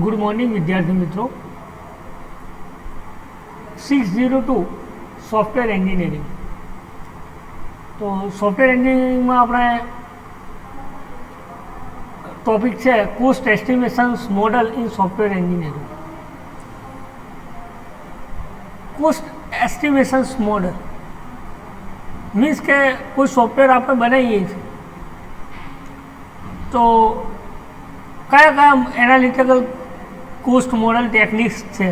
Good morning વિદ્યાર્થી મિત્રો. 602 software engineering. તો સોફ્ટવેર એન્જિનિયરિંગમાં આપણે ટોપિક છે cost estimations model in software engineering. Cost estimations model means કે કોઈ સોફ્ટવેર આપણે બનાવીએ છીએ તો કયા કયા એનાલિટિકલ કોસ્ટ મોડલ ટેકનિક્સ છે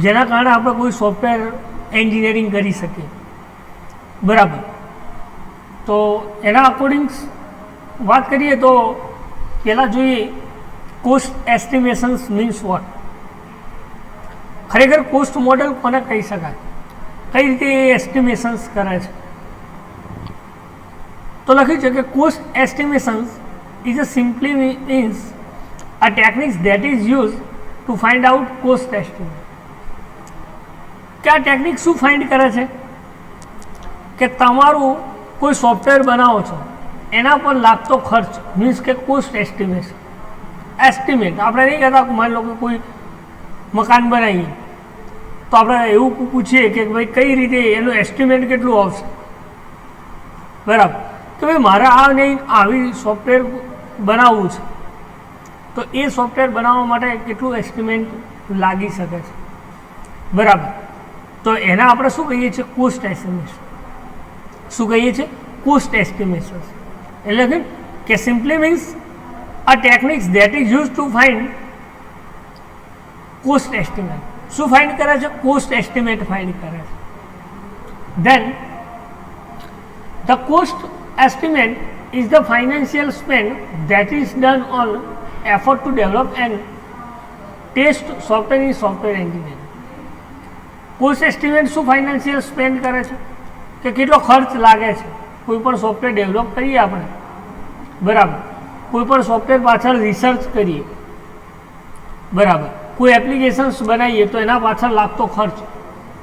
જેના કારણે આપણે કોઈ સોફ્ટવેર એન્જિનિયરિંગ કરી શકીએ, બરાબર. તો એના અકોર્ડિંગ વાત કરીએ તો પહેલાં જોઈએ કોસ્ટ એસ્ટિમેશન્સ મીન્સ વોટ. ખરેખર કોસ્ટ મોડલ કોને કહી શકાય, કઈ રીતે એ એસ્ટિમેશન્સ કરે છે. તો લખ્યું છે કે cost એસ્ટિમેશન્સ is a simply means a technique that is used to find out cost estimate. કે આ ટેકનિક શું ફાઇન્ડ કરે છે કે તમારું કોઈ સોફ્ટવેર બનાવો છો એના પર લાગતો ખર્ચ મીન્સ કે કોસ્ટ એસ્ટિમેટ. આપણે નહીં કહેતા માની લો કે કોઈ મકાન બનાવીએ તો આપણે એવું પૂછીએ કે ભાઈ કઈ રીતે એનું એસ્ટિમેટ કેટલું આવશે, બરાબર. કે ભાઈ મારે આ નહીં આવી સોફ્ટવેર બનાવવું છે તો એ સોફ્ટવેર બનાવવા માટે કેટલું એસ્ટિમેટ લાગી શકે છે, બરાબર. તો એના આપણે શું કહીએ છીએ, કોસ્ટ એસ્ટિમેશન. શું કહીએ છીએ, કોસ્ટ એસ્ટિમેશન. એટલે કે simply means a techniques that is use to find cost estimate. શું ફાઇન્ડ કરે છે, કોસ્ટ એસ્ટિમેટ ફાઇન્ડ કરે છે. Then the cost estimate is the financial spend that is done on effort to develop and test software in software engineering. Cost estimate શું financial spend કરે છે કે કેટલો ખર્ચ લાગે છે કોઈ પણ સોફ્ટવેર ડેવલપ કરીએ આપણે, બરાબર. કોઈ પણ સોફ્ટવેર પાછળ રિસર્ચ કરીએ, બરાબર. કોઈ એપ્લિકેશન્સ બનાવીએ તો એના પાછળ લાગતો ખર્ચ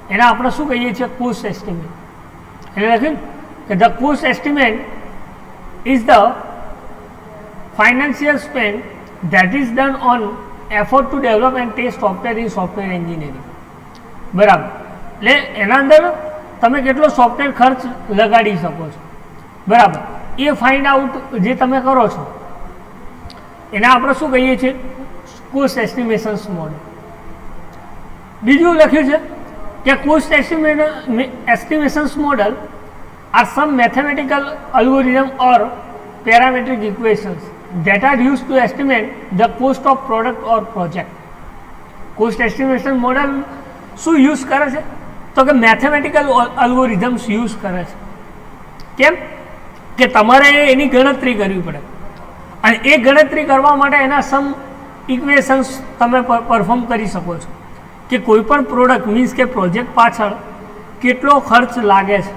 એના આપણે શું કહીએ છીએ, કોસ્ટ એસ્ટિમેટ. એટલે કે the cost estimate is the financial spend that is done on effort to develop and test software in software engineering, બરાબર. એટલે એના અંદર તમે કેટલો સોફ્ટવેર ખર્ચ લગાડી શકો છો, બરાબર. એ ફાઇન્ડ આઉટ જે તમે કરો છો એને આપણે શું કહીએ છીએ, કોસ્ટ એસ્ટિમેશન્સ મોડલ. બીજું લખ્યું છે કે cost estimations model are some mathematical algorithm or parametric equations that are used to estimate the cost of product or project. Cost estimation model શું યુઝ કરે છે તો કે મેથેમેટિકલ અલ્ગોરિધમ્સ યુઝ કરે છે. કેમ કે તમારે એની ગણતરી કરવી પડે અને એ ગણતરી કરવા માટે એના સમ ઇક્વેશન્સ તમે પરફોર્મ કરી શકો છો કે કોઈ પણ પ્રોડક્ટ મીન્સ કે પ્રોજેક્ટ પાછળ કેટલો ખર્ચ લાગે છે,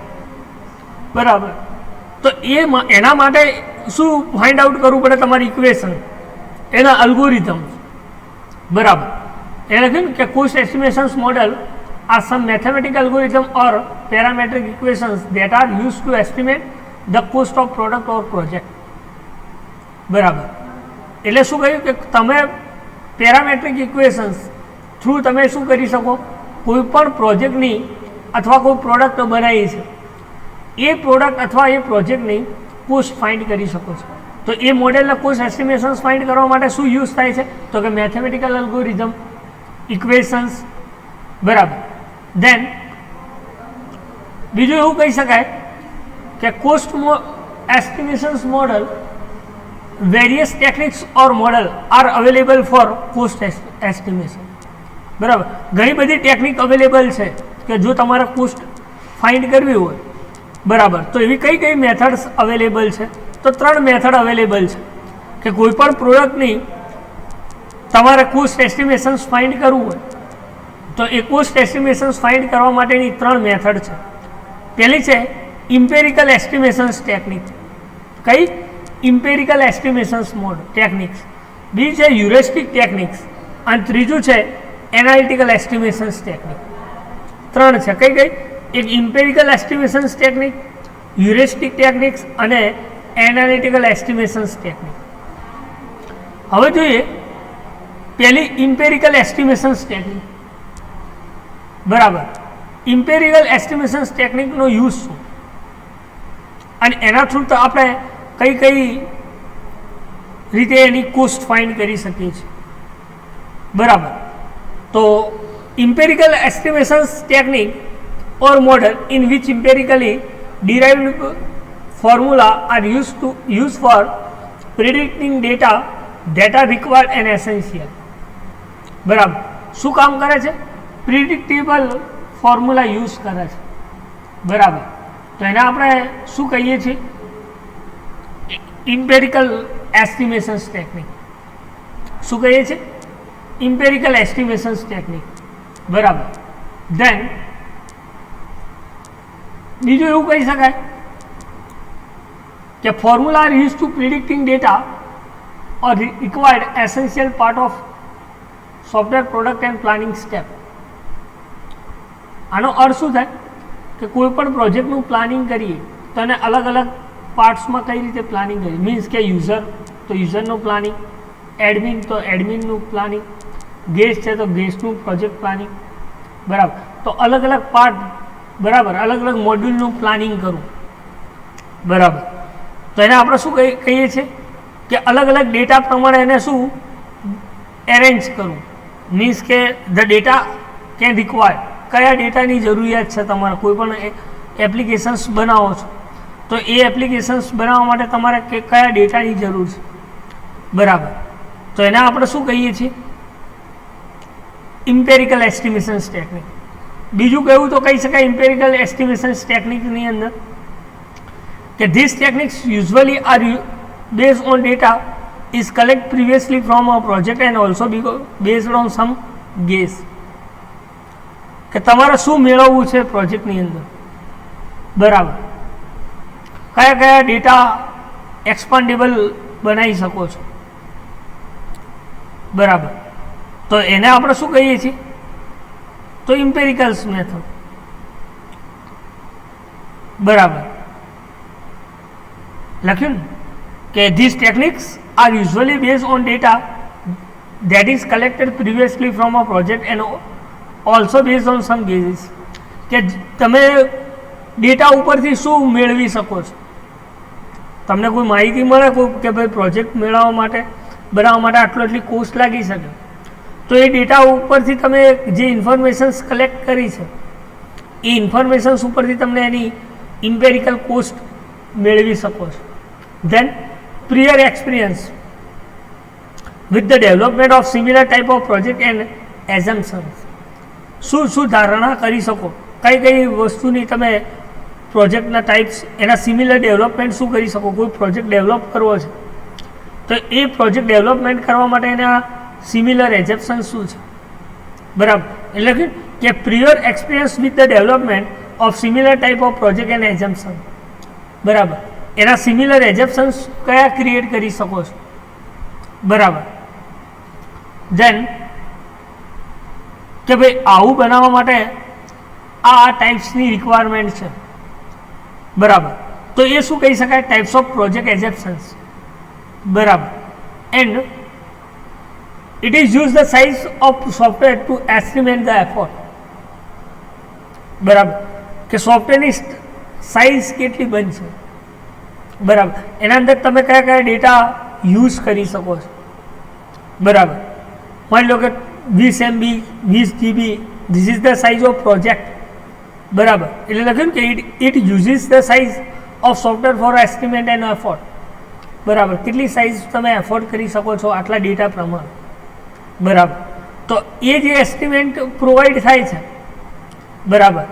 બરાબર. તો એના માટે શું ફાઇન્ડ આઉટ કરવું પડે, તમારી ઇક્વેશન, એના અલ્ગોરિધમ, બરાબર. એટલે કે cost estimations model are some mathematical algorithm or parametric equations that are use to estimate the cost of product or project, બરાબર. એટલે શું કહ્યું કે તમે પેરામેટ્રિક ઇક્વેશન્સ થ્રુ તમે શું કરી શકો, કોઈ પણ પ્રોજેક્ટની અથવા કોઈ પ્રોડક્ટ બનાવી છે એ પ્રોડક્ટ અથવા એ પ્રોજેક્ટની કોસ્ટ ફાઇન્ડ કરી શકો છો. તો એ મોડેલના કોસ્ટ એસ્ટિમેશન્સ ફાઇન્ડ કરવા માટે શું યુઝ થાય છે તો કે મેથેમેટિકલ અલ્ગોરિધમ, ઇક્વેશન્સ, બરાબર. ધેન બીજું એવું કહી શકાય કે cost estimations model various techniques or model are available for cost estimation, બરાબર. ઘણી બધી ટેકનિક અવેલેબલ છે કે જો તમારે કોસ્ટ ફાઇન્ડ કરવી હોય, બરાબર. તો એવી કઈ કઈ મેથડ્સ અવેલેબલ છે તો 3 મેથડ અવેલેબલ છે કે કોઈ પણ પ્રોડક્ટની તમારે કોસ્ટ એસ્ટિમેશન્સ ફાઇન્ડ કરવું હોય તો એ કોસ્ટ એસ્ટિમેશન્સ ફાઇન્ડ કરવા માટેની 3 મેથડ છે. પહેલી છે ઇમ્પેરિકલ એસ્ટિમેશન્સ ટેકનિક. કઈ? ઇમ્પેરિકલ એસ્ટિમેશન્સ ટેકનિક્સ. બીજી છે હ્યુરિસ્ટિક ટેકનિક્સ અને ત્રીજું છે એનાલિટિકલ એસ્ટિમેશન્સ ટેકનિક. 3 છે. કઈ કઈ? એક ઇમ્પેરિકલ એસ્ટિમેશન્સ ટેકનિક, હ્યુરિસ્ટિક ટેકનિક્સ અને એનાલિટિકલ એસ્ટિમેશન્સ ટેકનિક. હવે જોઈએ પહેલી ઇમ્પેરિકલ એસ્ટિમેશન્સ ટેકનિક, બરાબર. ઇમ્પેરિકલ એસ્ટિમેશન્સ ટેકનિકનો યુઝ શું, અને એના થ્રુ તો આપણે કઈ કઈ રીતે એની કોસ્ટ ફાઇન્ડ કરી શકીએ છીએ, બરાબર. તો empirical estimations technique or model in which empirically derived formula are used for predicting data that are required and essential, બરાબર. શું કામ કરે છે? પ્રિડિક્ટેબલ ફોર્મ્યુલા યુઝ કરે છે, બરાબર. તો એને આપણે શું કહીએ છીએ? ઇમ્પેરિકલ એસ્ટિમેશન્સ ટેકનિક. શું કહીએ છીએ? ઇમ્પેરિકલ એસ્ટિમેશન્સ ટેકનિક, બરાબર. ધેન બીજું એવું કહી શકાય કે formula are use to predicting data or required essential part of software product and planning step. આનો અર્થ શું થાય કે કોઈ પણ પ્રોજેક્ટનું પ્લાનિંગ કરીએ તો એને અલગ અલગ પાર્ટ્સમાં કઈ રીતે પ્લાનિંગ કરીએ. મીન્સ કે યુઝર તો યુઝરનું પ્લાનિંગ, એડમિન તો એડમિનનું પ્લાનિંગ, ગેસ્ટ છે તો ગેસ્ટનું પ્રોજેક્ટ પ્લાનિંગ, બરાબર. તો અલગ અલગ પાર્ટ, બરાબર, અલગ અલગ મોડ્યુલનું પ્લાનિંગ કરવું, બરાબર. તો એને આપણે શું કહીએ છીએ કે અલગ અલગ ડેટા પ્રમાણે એને શું એરેન્જ કરવું. મીન્સ કે ધ ડેટા કેન રિક્વાયર, કયા ડેટાની જરૂરિયાત છે તમારે. કોઈ પણ એપ્લિકેશન્સ બનાવો છો તો એ એપ્લિકેશન્સ બનાવવા માટે તમારે કયા ડેટાની જરૂર છે, બરાબર. તો એને આપણે શું કહીએ છીએ? ઇમ્પેરિકલ એસ્ટિમેશન્સ ટેકનિક. બીજું કહેવું તો કહી શકાય ઇમ્પેરિકલ એસ્ટિમેશન્સ ટેકનિકની અંદર કે this techniques usually are based on data is collect previously from a project and also based on some guess. કે તમારે શું મેળવવું છે પ્રોજેક્ટની અંદર, બરાબર. કયા કયા ડેટા એક્સપાન્ડેબલ બનાવી શકો છો, બરાબર. તો એને આપણે શું કહીએ છીએ? તો ઇમ્પેરિકલ્સ મેથડ, બરાબર. લખ્યું ને કે this techniques are usually base on data that is collected previously from a project and also based on some guesses. કે તમે ડેટા ઉપરથી શું મેળવી શકો છો? તમને કોઈ માહિતી મળે કે ભાઈ પ્રોજેક્ટ બનાવવા માટે આટલી કોસ્ટ લાગી શકે, તો એ ડેટા ઉપરથી તમે જે ઇન્ફોર્મેશન્સ કલેક્ટ કરી છે એ ઇન્ફોર્મેશન્સ ઉપરથી તમને એની ઇમ્પેરિકલ કોસ્ટ મેળવી શકો છો. Then prior experience with the development of similar type of project and assumptions. શું ધારણા કરી શકો, કઈ વસ્તુની તમે પ્રોજેક્ટના ટાઈપ્સ, એના સિમિલર ડેવલપમેન્ટ શું કરી શકો. કોઈ પ્રોજેક્ટ ડેવલપ કરવો છે તો એ પ્રોજેક્ટ ડેવલપમેન્ટ કરવા માટે એના સિમિલર એઝમ્પશન શું છે, બરાબર. એટલે કે prior experience with the development of similar type of project and assumption, બરાબર. એના સિમિલર એઝમ્પશન્સ કયા ક્રિએટ કરી શકો છો, બરાબર. ધેન કે ભાઈ આવું બનાવવા માટે આ ટાઈપ્સની રિક્વાયરમેન્ટ છે, બરાબર. તો એ શું કહી શકાય? ટાઈપ્સ ઓફ પ્રોજેક્ટ એઝમ્પશન્સ, બરાબર. And it is use the size of software to estimate the effort, બરાબર. કે સોફ્ટવેરની સાઇઝ કેટલી બનશે, બરાબર. એના અંદર તમે કયા કયા ડેટા યુઝ કરી શકો છો, બરાબર. માની લો કે 20 MB 20 GB this is the size of project, બરાબર. એટલે લખ્યું કે it uses the size of software for estimate and effort, બરાબર. કેટલી સાઇઝ તમે એફોર્ડ કરી શકો છો આટલા ડેટા પ્રમાણે, બરાબર. તો એ જે એસ્ટિમેટ પ્રોવાઈડ થાય છે, બરાબર.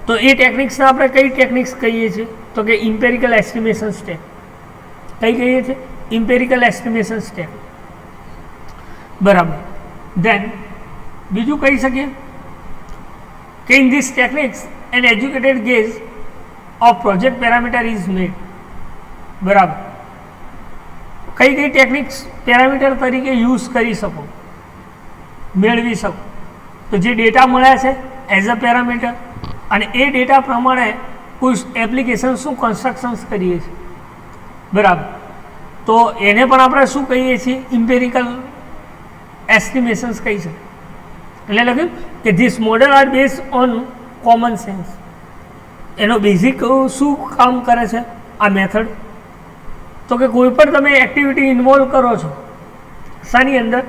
તો એ ટેકનિક્સને આપણે કઈ ટેકનિક્સ કહીએ છીએ? તો કે ઇમ્પેરિકલ એસ્ટિમેશન સ્ટેપ. કઈ કહીએ છીએ? ઇમ્પેરિકલ એસ્ટિમેશન સ્ટેપ, બરાબર. ધેન બીજું કહી શકીએ કે in this techniques an educated guess of project parameter is made, બરાબર. કઈ ટેકનિક્સ પેરામીટર તરીકે યુઝ કરી શકો, મેળવી શકો? તો જે ડેટા મળ્યા છે એઝ અ પેરામીટર, અને એ ડેટા પ્રમાણે કોઈ એપ્લિકેશન શું કન્સ્ટ્રક્શન્સ કરીએ છીએ, બરાબર. તો એને પણ આપણે શું કહીએ છીએ? ઇમ્પેરિકલ એસ્ટિમેશન્સ કહી શકે. એટલે લખ્યું કે this model are based on common sense. એનો બેઝિક શું કામ કરે છે આ મેથડ? તો કે કોઈ પણ તમે એક્ટિવિટી ઇન્વોલ્વ કરો છો શાની અંદર?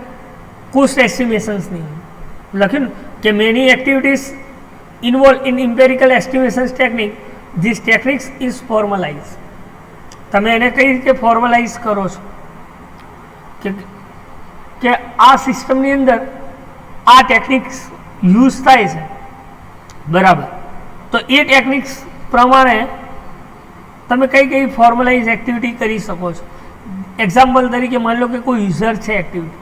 કોસ્ટ એસ્ટિમેશન્સની. લખ્યું કે many activities involve in empirical estimations technique, this techniques is formalize. તમે એને કઈ રીતે ફોર્મલાઇઝ કરો છો કે આ સિસ્ટમની અંદર આ ટેકનિક્સ યુઝ થાય છે, બરાબર? તો એ ટેકનિક્સ પ્રમાણે તમે કઈ કઈ ફોર્મલાઇઝ એક્ટિવિટી કરી શકો છો. એક્ઝામ્પલ તરીકે માની લો કે કોઈ યુઝર છે એક્ટિવિટી,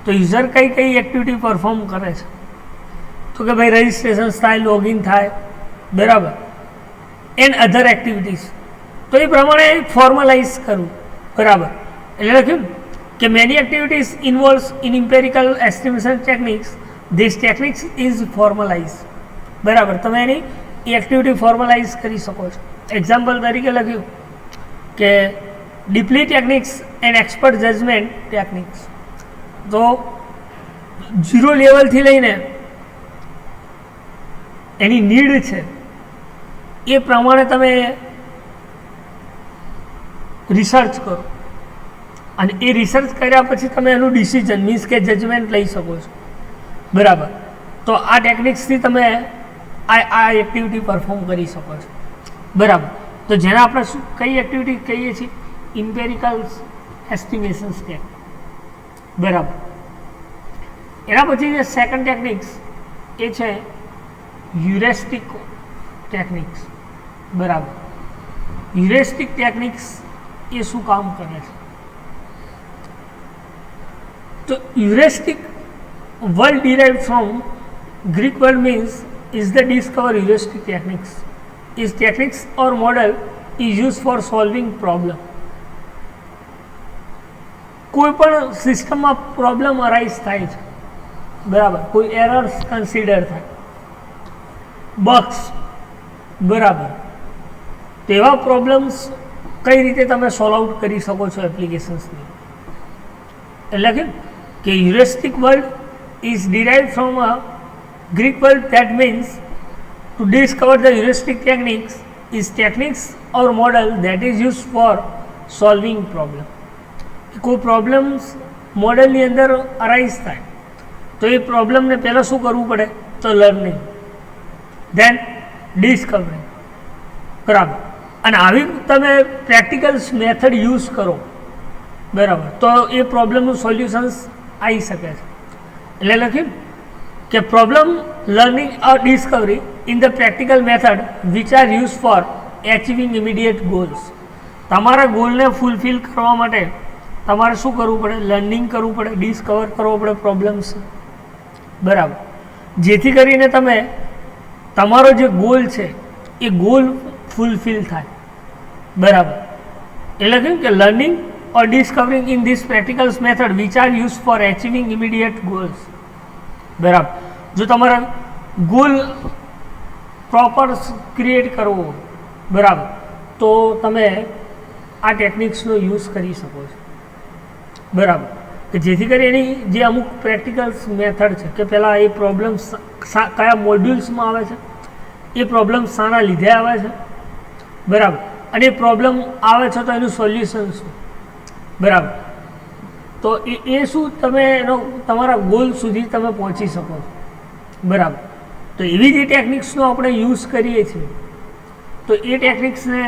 તો યુઝર કઈ કઈ એક્ટિવિટી પરફોર્મ કરે છે? તો કે ભાઈ રજિસ્ટ્રેશન થાય, લોગિન થાય, બરાબર, એન્ડ અધર એક્ટિવિટીઝ. તો એ પ્રમાણે ફોર્મલાઇઝ કરવું, બરાબર. એટલે લખ્યું કે many activities involves in empirical estimation techniques, this techniques is formalize. બરાબર, તમે એની એક્ટિવિટી ફોર્મલાઇઝ કરી શકો છો. એક્ઝામ્પલ તરીકે લખ્યું કે ડીપલી techniques and expert judgement techniques. તો 0 લેવલથી લઈને એની નીડ છે એ પ્રમાણે તમે રિસર્ચ કરો અને એ રિસર્ચ કર્યા પછી તમે એનું ડિસિઝન મીન્સ કે જજમેન્ટ લઈ શકો છો, બરાબર. તો આ ટેકનિક્સથી તમે આ એક્ટિવિટી પરફોર્મ કરી શકો છો, બરાબર. તો જેને આપણે શું કઈ એક્ટિવિટી કહીએ છીએ? ઇમ્પેરિકલ એસ્ટિમેશન્સ ટેકનિક, બરાબર. એના પછી જે સેકન્ડ ટેકનિક્સ એ છે હ્યુરિસ્ટિક ટેકનિક્સ, બરાબર. હ્યુરિસ્ટિક ટેકનિક્સ એ શું કામ કરે છે? તો heuristic word derived from Greek word means is the discover heuristic techniques. Is techniques or model is used for solving problem. કોઈ પણ સિસ્ટમમાં પ્રોબ્લેમ અરાઇઝ થાય છે, બરાબર, કોઈ એરર્સ કન્સિડર થાય, બગ્સ, બરાબર, તેવા પ્રોબ્લેમ્સ કઈ રીતે તમે સોલ્વ આઉટ કરી શકો છો એપ્લિકેશન્સની? એટલે કે heuristic word is derived from a Greek word that means to discover the heuristic techniques is techniques or model that is used for solving problem. કોઈ પ્રોબ્લેમ્સ મોડલની અંદર અરાઇઝ થાય તો એ પ્રોબ્લેમને પહેલાં શું કરવું પડે? તો લર્નિંગ, ધેન ડિસ્કવરિંગ, બરાબર. અને આવી તમે પ્રેક્ટિકલ્સ મેથડ યુઝ કરો, બરાબર, તો એ પ્રોબ્લેમનું સોલ્યુશન્સ આવી શકે છે. એટલે લખ્યું કે problem learning or Discovery in the practical method which are use for achieving immediate goals. તમારા ગોલને ફૂલફિલ કરવા માટે તમારે શું કરવું પડે? લર્નિંગ કરવું પડે, ડિસ્કવર કરવો પડે પ્રોબ્લેમ્સ, બરાબર, જેથી કરીને તમે તમારો જે ગોલ છે એ ગોલ ફૂલફિલ થાય, બરાબર. એટલે કેમ કે learning or discovering in this practical method which are used for achieving immediate goals, બરાબર. જો તમારા ગોલ પ્રોપર ક્રિએટ કરવો, બરાબર, તો તમે આ ટેકનિક્સનો યુઝ કરી શકો છો, બરાબર, કે જેથી કરી એની જે અમુક પ્રેક્ટિકલ્સ મેથડ છે કે પહેલાં એ પ્રોબ્લેમ્સ કયા મોડ્યુલ્સમાં આવે છે, એ પ્રોબ્લેમ્સ શાના લીધે આવે છે, બરાબર, અને એ પ્રોબ્લેમ આવે છે તો એનું સોલ્યુશન શું, બરાબર. તો એ શું તમે એનો તમારા ગોલ સુધી તમે પહોંચી શકો છો, બરાબર. તો એવી જે ટેકનિક્સનો આપણે યુઝ કરીએ છીએ તો એ ટેકનિક્સને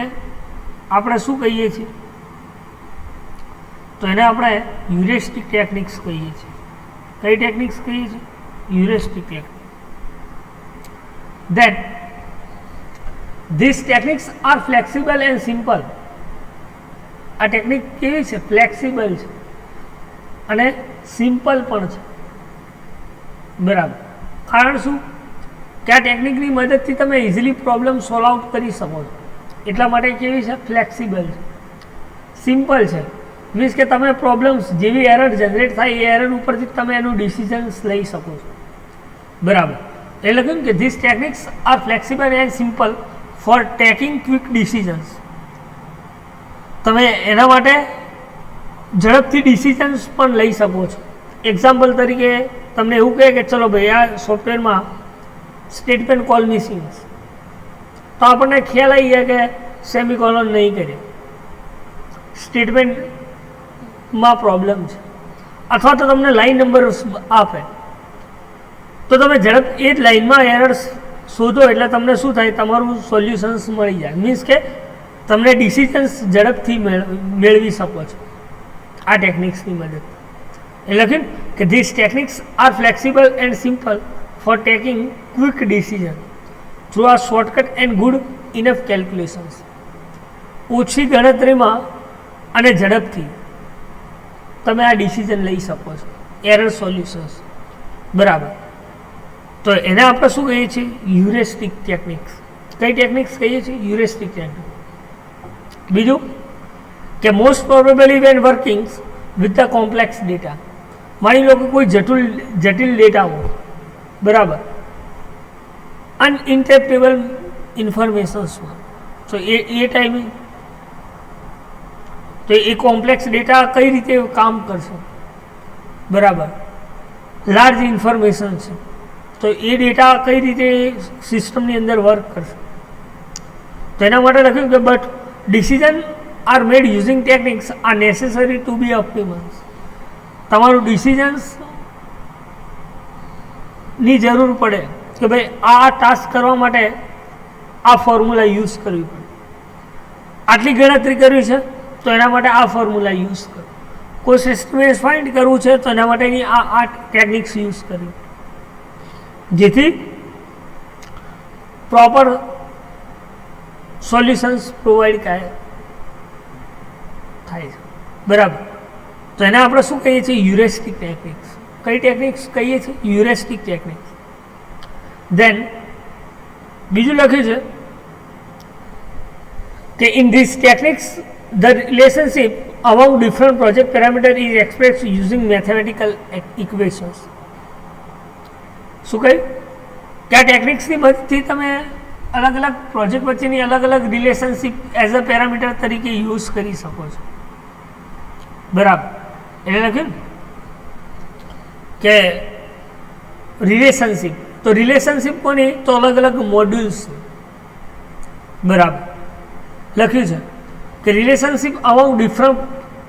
આપણે શું કહીએ છીએ? તો એને આપણે હ્યુરિસ્ટિક ટેકનિક્સ કહીએ છીએ. કઈ ટેકનિક્સ કહીએ છીએ? Heuristic technique. Then this techniques are flexible and simple. આ ટેકનિક કેવી છે? ફ્લેક્સિબલ છે અને સિમ્પલ પણ છે, બરાબર. કારણ શું? કે આ ટેકનિકની મદદથી તમે ઇઝીલી પ્રોબ્લેમ સોલ્વ આઉટ કરી શકો છો. એટલા માટે કેવી છે? ફ્લેક્સિબલ છે, સિમ્પલ છે. મીન્સ કે તમે પ્રોબ્લેમ્સ જેવી એરર જનરેટ થાય એ એરર ઉપરથી તમે એનું ડિસિઝન્સ લઈ શકો છો, બરાબર. એટલે કેમ કે this techniques are flexible and simple for taking quick decisions. તમે એના માટે ઝડપથી ડિસિઝન્સ પણ લઈ શકો છો. એક્ઝામ્પલ તરીકે તમને એવું કહે કે ચલો ભાઈ આ સોફ્ટવેરમાં સ્ટેટમેન્ટ કોલ મિસિંગ છે, તો આપણને ખ્યાલ આવી જાય કે સેમિકોલોન નહીં કરે, સ્ટેટમેન્ટમાં પ્રોબ્લેમ છે, અથવા તો તમને લાઈન નંબર આપે તો તમે ઝડપ એ જ લાઈનમાં એરર્સ શોધો એટલે તમને શું થાય, તમારું સોલ્યુશન્સ મળી જાય. મીન્સ કે તમને ડિસિઝન્સ ઝડપથી મેળવી શકો છો આ ટેકનિક્સની મદદ. એ લખ્યું કે this techniques are flexible and simple for taking quick decision through આ shortcut and good enough calculations. ઓછી ગણતરીમાં અને ઝડપથી તમે આ ડિસિઝન લઈ શકો છો, એરર સોલ્યુશન્સ. બરાબર. તો એને આપણે શું કહીએ છીએ? Heuristic techniques. કઈ ટેકનિક્સ કહીએ છીએ? Heuristic technique. બીજું કે most probably when working with the complex data. માની લો કે કોઈ જટિલ ડેટા હોય, બરાબર, અનઇન્ટરપ્રેટેબલ ઇન્ફોર્મેશન્સ હોય, તો એ ટાઈમે તો એ કોમ્પ્લેક્સ ડેટા કઈ રીતે કામ કરશે? બરાબર. લાર્જ ઇન્ફોર્મેશન છે તો એ ડેટા કઈ રીતે સિસ્ટમની અંદર વર્ક કરશે? તો એના માટે લખ્યું કે but decision are made using techniques are necessary to be optimals. તમારું ડિસિઝન્સની જરૂર પડે કે ભાઈ આ ટાસ્ક કરવા માટે આ ફોર્મ્યુલા યુઝ કરવી પડે, આટલી ગણતરી કરવી છે તો એના માટે આ ફોર્મ્યુલા યુઝ કરો, કોઈ સિસ્ટમેટ ફાઇન્ડ કરવું છે તો એના માટેની આ ટેકનિક્સ યુઝ કરવી, જેથી પ્રોપર સોલ્યુશન્સ પ્રોવાઈડ થાય છે. બરાબર. તો એને આપણે શું કહીએ છીએ? Heuristic techniques. કઈ ટેકનિક્સ કહીએ છીએ? Heuristic techniques. દેન બીજું લખ્યું છે કે in this techniques the relationship among different project parameter is expressed using mathematical equations. શું કહ્યું કે આ ટેકનિક્સની મદદથી તમે અલગ અલગ પ્રોજેક્ટ વચ્ચેની અલગ અલગ રિલેશનશિપ એઝ અ પેરામીટર તરીકે યુઝ કરી શકો છો. બરાબર. એટલે લખ્યું કે રિલેશનશિપ, તો રિલેશનશિપ કોની? તો અલગ અલગ મોડ્યુલ્સ. બરાબર. લખ્યું છે કે relationship among different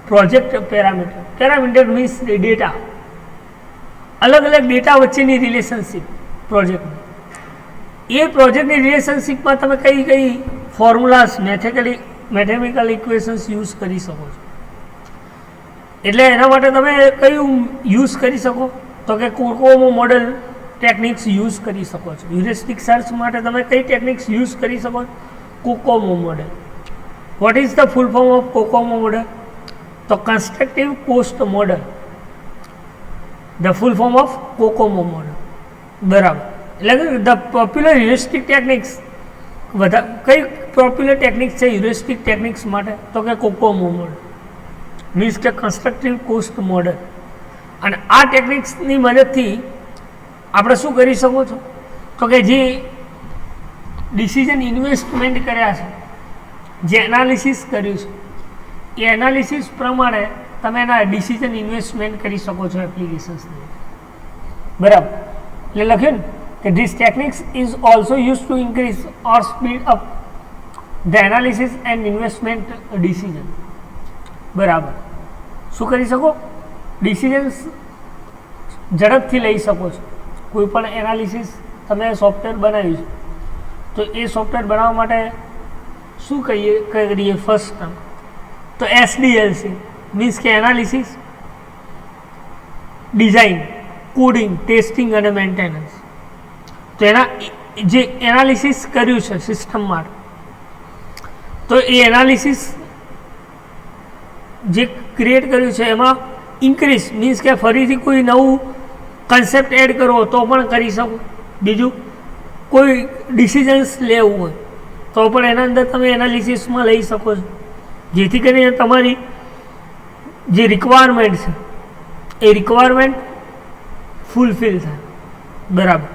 project parameter. Parameter means data, અલગ અલગ ડેટા વચ્ચેની રિલેશનશિપ પ્રોજેક્ટની. એ પ્રોજેક્ટની રિલેશનશિપમાં તમે કઈ કઈ ફોર્મ્યુલાસ, મેથેમેટિકલ ઇક્વેશન્સ યુઝ કરી શકો છો. એટલે એના માટે તમે કયું યુઝ કરી શકો? તો કે કોકોમો મોડેલ ટેકનિક્સ યુઝ કરી શકો છો. હ્યુરિસ્ટિક સર્ચ માટે તમે કઈ ટેકનિક્સ યુઝ કરી શકો? COCOMO model. What is the full form of COCOMO model? The constructive cost model. The full form of COCOMO model. બરાબર. એટલે the popular heuristic techniques, કઈ પોપ્યુલર ટેકનિક્સ છે હ્યુરિસ્ટિક ટેકનિક્સ માટે? તો કે કોકોમો મોડલ, મીન્સ કે constructive cost model. અને આ ટેકનિક્સની મદદથી આપણે શું કરી શકો છો? તો કે જે ડિસિઝન ઇન્વેસ્ટમેન્ટ કર્યા છે, જે એનાલિસિસ કર્યું છે, એ એનાલિસિસ પ્રમાણે તમે એના ડિસિઝન ઇન્વેસ્ટમેન્ટ કરી શકો છો એપ્લિકેશન્સની. બરાબર. એટલે લખ્યું ને કે this techniques is also use to increase or speed up the analysis and investment decision. બરાબર. શું કરી શકો? ડિસિઝન્સ ઝડપથી લઈ શકો છો. કોઈ પણ એનાલિસિસ તમે સોફ્ટવેર બનાવ્યું છે તો એ સોફ્ટવેર બનાવવા માટે શું કરીએ? ફર્સ્ટ ટર્મ તો SDLC મીન્સ કે એનાલિસિસ, ડિઝાઇન, કોડિંગ, ટેસ્ટિંગ અને મેન્ટેનન્સ. તો એના જે એનાલિસિસ કર્યું છે સિસ્ટમ માટે, તો એ એનાલિસિસ જે ક્રિએટ કર્યું છે એમાં ઇન્ક્રીઝ મીન્સ કે ફરીથી કોઈ નવું કન્સેપ્ટ એડ કરવો તો પણ કરી શકો. બીજું કોઈ ડિસિઝન્સ લેવું હોય તો પણ એના અંદર તમે એનાલિસિસમાં લઈ શકો છો, જેથી કરીને તમારી જે રિક્વાયરમેન્ટ છે એ રિક્વાયરમેન્ટ ફૂલફિલ થાય. બરાબર.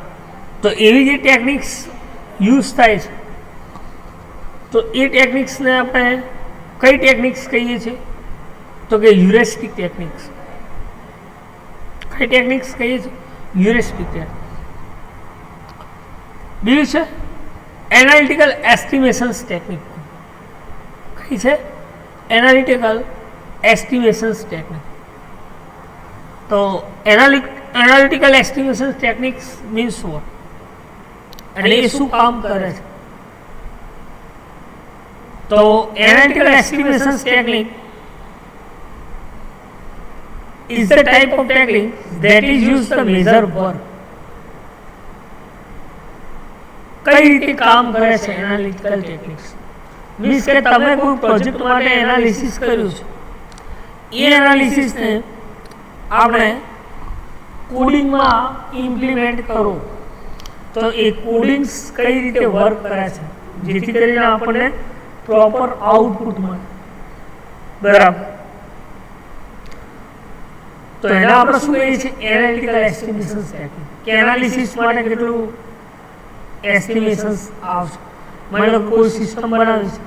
તો એવી જે ટેકનિક્સ યુઝ થાય છે તો એ ટેકનિક્સને આપણે કઈ ટેકનિક્સ કહીએ છીએ? તો કે હ્યુરિસ્ટિક ટેકનિક્સ. કઈ ટેકનિક્સ કહીએ છીએ? Heuristic technique. બીજું છે એનાલિટિકલ એસ્ટિમેશન્સ ટેકનિક. કઈ છે? Analytical estimations technique. તો analytical estimations techniques means what, અને એ શું કામ કરે છે? તો analytical estimations technique is the type of technique that is used to measure work. કઈ રીતે કામ કરે છે એનાલિટિકલ ટેકનિક્સ? મીન્સ કે તમે કોઈ પ્રોજેક્ટ માટે એનાલિસિસ કર્યું છે, એ એનાલિસિસને આપણે કોડિંગમાં ઇમ્પ્લિમેન્ટ કરો તો એ કોડિંગ્સ કઈ રીતે વર્ક કરે છે જેથી કરીને આપણને પ્રોપર આઉટપુટ મળે. બરાબર. તો એના આપણે શું કહીએ છીએ? Analytical estimations technique. કે એનાલિસિસ માટે કેટલું એસ્ટિમેશન્સ આવશે. માની લો કોઈ સિસ્ટમ બનાવી છે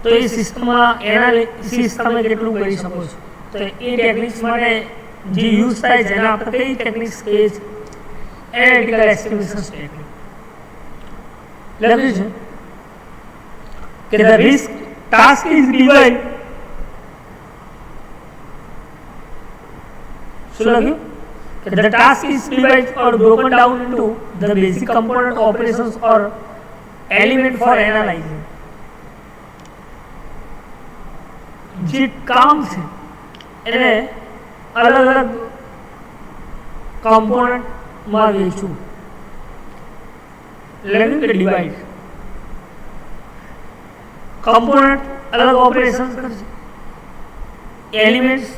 તો એ સિસ્ટમમાં એનાલિસિસ તમે કેટલું કરી શકો છો. તો એ ટેકનિક્સ માટે જે યુઝ થાય છે એને આપણે કઈ ટેકનિક્સ કહીએ છીએ? Analytical estimations technique. લખ્યું છે કે the risk task is divide. શું લખ્યું? The task is divided or broken down into the basic component operations or element for analyzing. જે કામ છે એને અલગ અલગ કમ્પોનન્ટમાં વહેંચવું, એટલે કે ડિવાઇડ. કમ્પોનન્ટ અલગ ઓપરેશન કરશે, એલિમેન્ટ્સ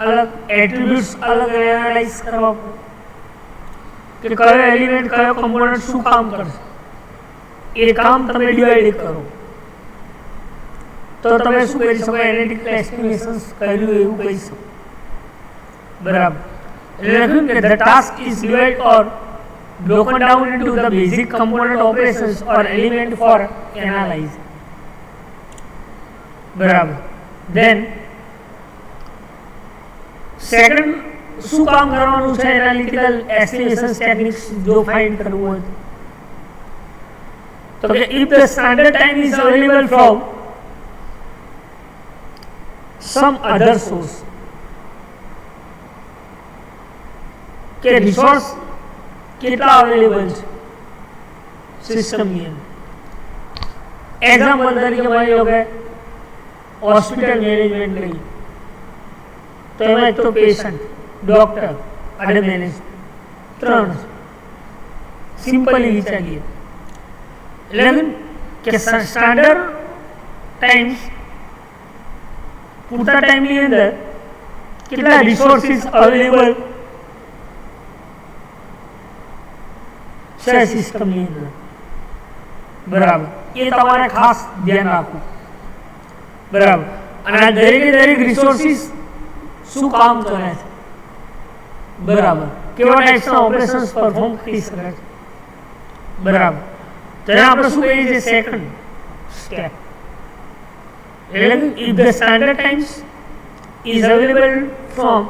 अलग, एट्रीब्यूट्स अलग एनालाइज करवा कि कयो एलिमेंट कयो कंपोनेंट શું કામ કરશે, એ કામ તમે ડિવાઇડ કરો તો તમે શું કરી શકો? એનાલિટિકલ એસ્ટિમેશન્સ કર્યું એવું કહી શકો. બરાબર. એટલે લખ્યું કે the task is divide or broken down into the basic component operations or element for analyzing. બરાબર. then સેકન્ડ શું કામ કરવાનું છે એનાલિટિકલ એસ્ટિમેશન્સ ટેકનિક્સ જો ફાઇન્ડ કરવું હોય તો કે if the standard time is available from some other source, કે રિસોર્સ કેટલા અવેલેબલ છે સિસ્ટમની અંદર. એક્ઝામ્પલ તરીકે માની લો કે હોસ્પિટલ મેનેજમેન્ટ લઈએ તો એમાં એક તો પેશન્ટ, ડોક્ટર અને મેનેજમેન્ટ ત્રણ સિમ્પલી વિચારીએ. એટલે કે સ્ટાન્ડર્ડ ટાઈમ્સ પૂરતા ટાઈમની અંદર કેટલા રિસોર્સિસ અવેલેબલ છે સિસ્ટમની અંદર. બરાબર. એ તમારે ખાસ ધ્યાન રાખવું. બરાબર. અને આ દરેકે દરેક રિસોર્સિસ શું કામ કરે છે, બરાબર, કેવા ટાઈપ્સના ઓપરેશન્સ પરફોર્મ કરી શકે છે. બરાબર. તો એને આપણે શું કહીએ છીએ? Second step. એટલે if the standard times is available from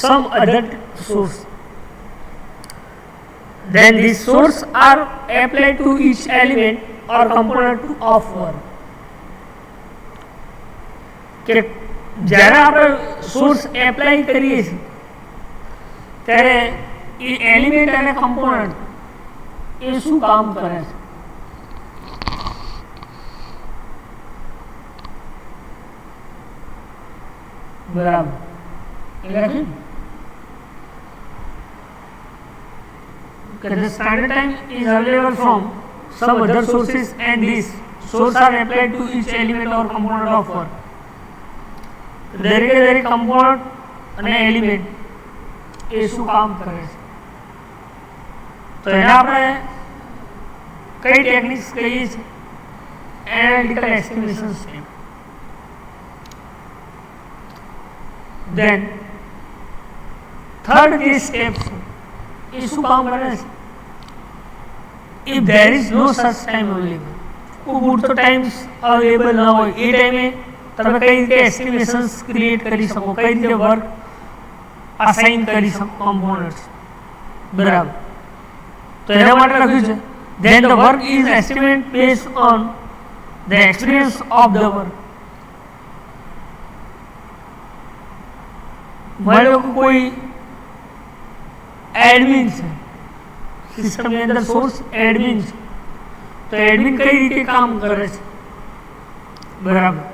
some other source then these source are applied to each element or component of work. કે જ્યારે આપણે સોર્સ એપ્લાય કરીએ છીએ ત્યારે એ એલિમેન્ટ અને કમ્પોનન્ટ એ શું કામ કરે છે? બરાબર. એટલે the standard time is available from some other sources and these sources are applied to each element or component of work. દરેકે દરેક કમ્પોનન્ટ અને એલિમેન્ટ એ શું કામ કરે છે? તો એને આપણે કઈ ટેકનિક્સ કહીએ છીએ? એનાલિટિકલ એસ્ટિમેશન્સ. then થર્ડ જે સ્ટેપ છે એ શું કામ કરે છે? if there is no such time available, પૂરતો ટાઈમ્સ અવેલેબલ ન હોય એ ટાઈમે તમે કઈ રીતે એસ્ટિમેશન્સ ક્રિએટ કરી શકો, કઈ રીતે વર્ક અસાઇન કરી શકો કમ્પોનન્ટ્સ. બરાબર. તો એના માટે લખ્યું છે then the work is estimated based on the experience of the work. માની લો કે કોઈ એડમિન છે સિસ્ટમની અંદર, સોર્સ એડમિન છે, તો એડમિન કઈ રીતે કામ કરે છે. બરાબર.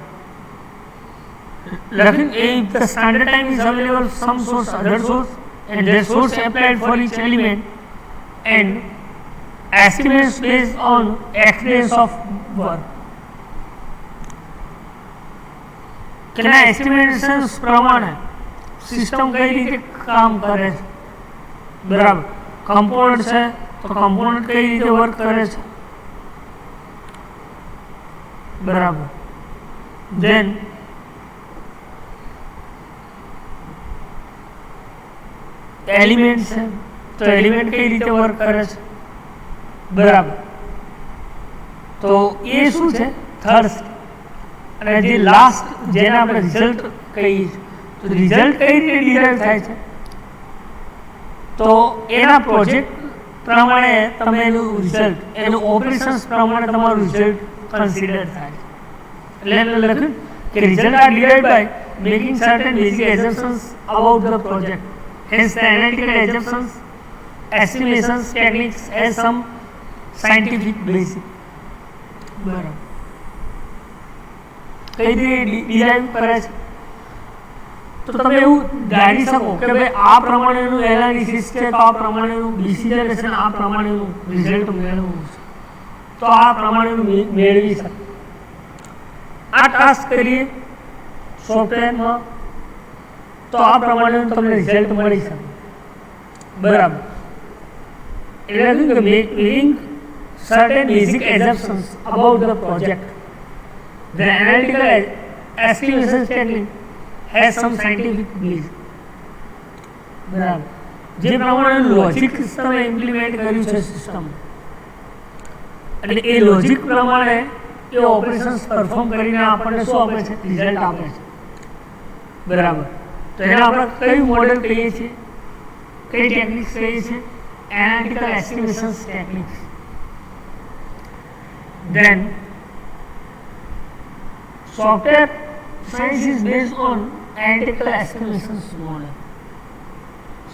લખીને if the standard time is available some source other source and their source applied for each element and estimates based on experience of work. કે ના એસ્ટિમેશન્સ પ્રમાણે સિસ્ટમ કઈ રીતે કામ કરે છે. બરાબર. કમ્પોનન્ટ છે તો કમ્પોનન્ટ કઈ રીતે વર્ક કરે છે. બરાબર. ધેન એલિમેન્ટ છે તો એલિમેન્ટ કઈ રીતે વર્ક કરે છે. બરાબર. તો એ શું છે થર્ડ. અને જે લાસ્ટ જેને આપણે રિઝલ્ટ કહીએ છીએ, તો રિઝલ્ટ કઈ રીતે ડિરાઈવ થાય છે, તો એના પ્રોજેક્ટ પ્રમાણે તમે એનું રિઝલ્ટ, એનું ઓપરેશન્સ પ્રમાણે તમારું રિઝલ્ટ કન્સિડર થાય છે. એટલે એને લખ્યું કે result are derived by making certain basic assumptions about the project. Hence the analytical assumptions estimations techniques has some scientific basic. બરાબર. કઈ રીતે ડિરાઈવ કરે છે, તો તમે એવું ધારી શકો કે ભાઈ આ પ્રમાણેનું એનાલિસિસ છે, તો આ પ્રમાણેનું ડિસિઝન છે, આ પ્રમાણેનું રિઝલ્ટ મેળવવું છે, તો આ પ્રમાણેનું મેળવી શકે. આ ટાસ્ક કરીએ સોફ્ટવેરમાં તો આ પ્રમાણેનું તમને રિઝલ્ટ મળી શકે. બરાબર. એટલે શું કે making certain basic assumptions about the project. The analytical estimation technique has some scientific base. બરાબર. જે પ્રમાણે લોજિક તમે ઇમ્પ્લિમેન્ટ કર્યું છે સિસ્ટમ, અને એ લોજિક પ્રમાણે એ ઓપરેશન્સ પરફોર્મ કરીને આપણને શું આપે છે, રિઝલ્ટ આપે છે. બરાબર. તો એને આપણે કયું મોડેલ કહીએ છીએ, કઈ ટેકનિક્સ કહીએ છીએ, analytical estimations techniques. Then software science is based on analytical estimations model.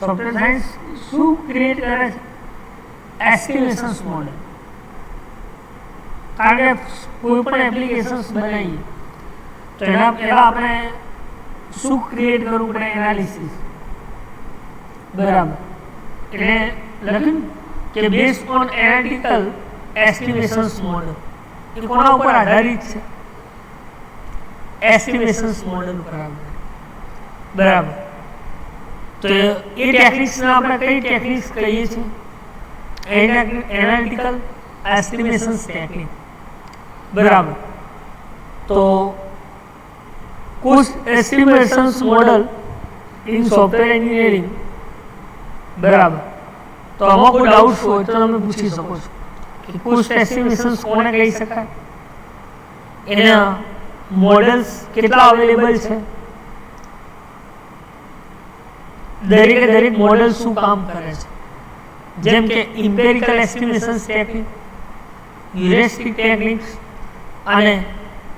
Software science શું ક્રિએટ કરે છે, એસ્ટિમેશન્સ મોડેલ. કારણ કે કોઈ પણ એપ્લિકેશન્સ બનાવીએ તો એના પહેલાં આપણે શું ક્રિએટ કરવું પડે, એનાલિસિસ. બરાબર. એટલે લખ્યું કે બેઝડ ઓન એનાલિટિકલ એસ્ટિમેશન્સ મોડેલ. એ કોના ઉપર આધારિત છે, એસ્ટિમેશન્સ મોડેલ ઉપર આધારિત. બરાબર. તો એ ટેકનિક્સને આપણે કઈ ટેકનિક્સ કહીએ છીએ, એનાલિટિકલ એસ્ટિમેશન્સ ટેકનિક. બરાબર. તો cost estimations model in software engineering. બરાબર. તો આમાં કોઈ ડાઉટ્સ હોય તો તમે પૂછી શકો છો કે કોસ્ટ એસ્ટિમેશન્સ કોને કહી શકાય, એના મોડલ્સ કેટલા અવેલેબલ છે, દરેકે દરેક મોડલ શું કામ કરે છે. જેમ કે ઇમ્પેરિકલ એસ્ટિમેશન્સ ટેકનિક, હ્યુરિસ્ટિક ટેકનિક્સ અને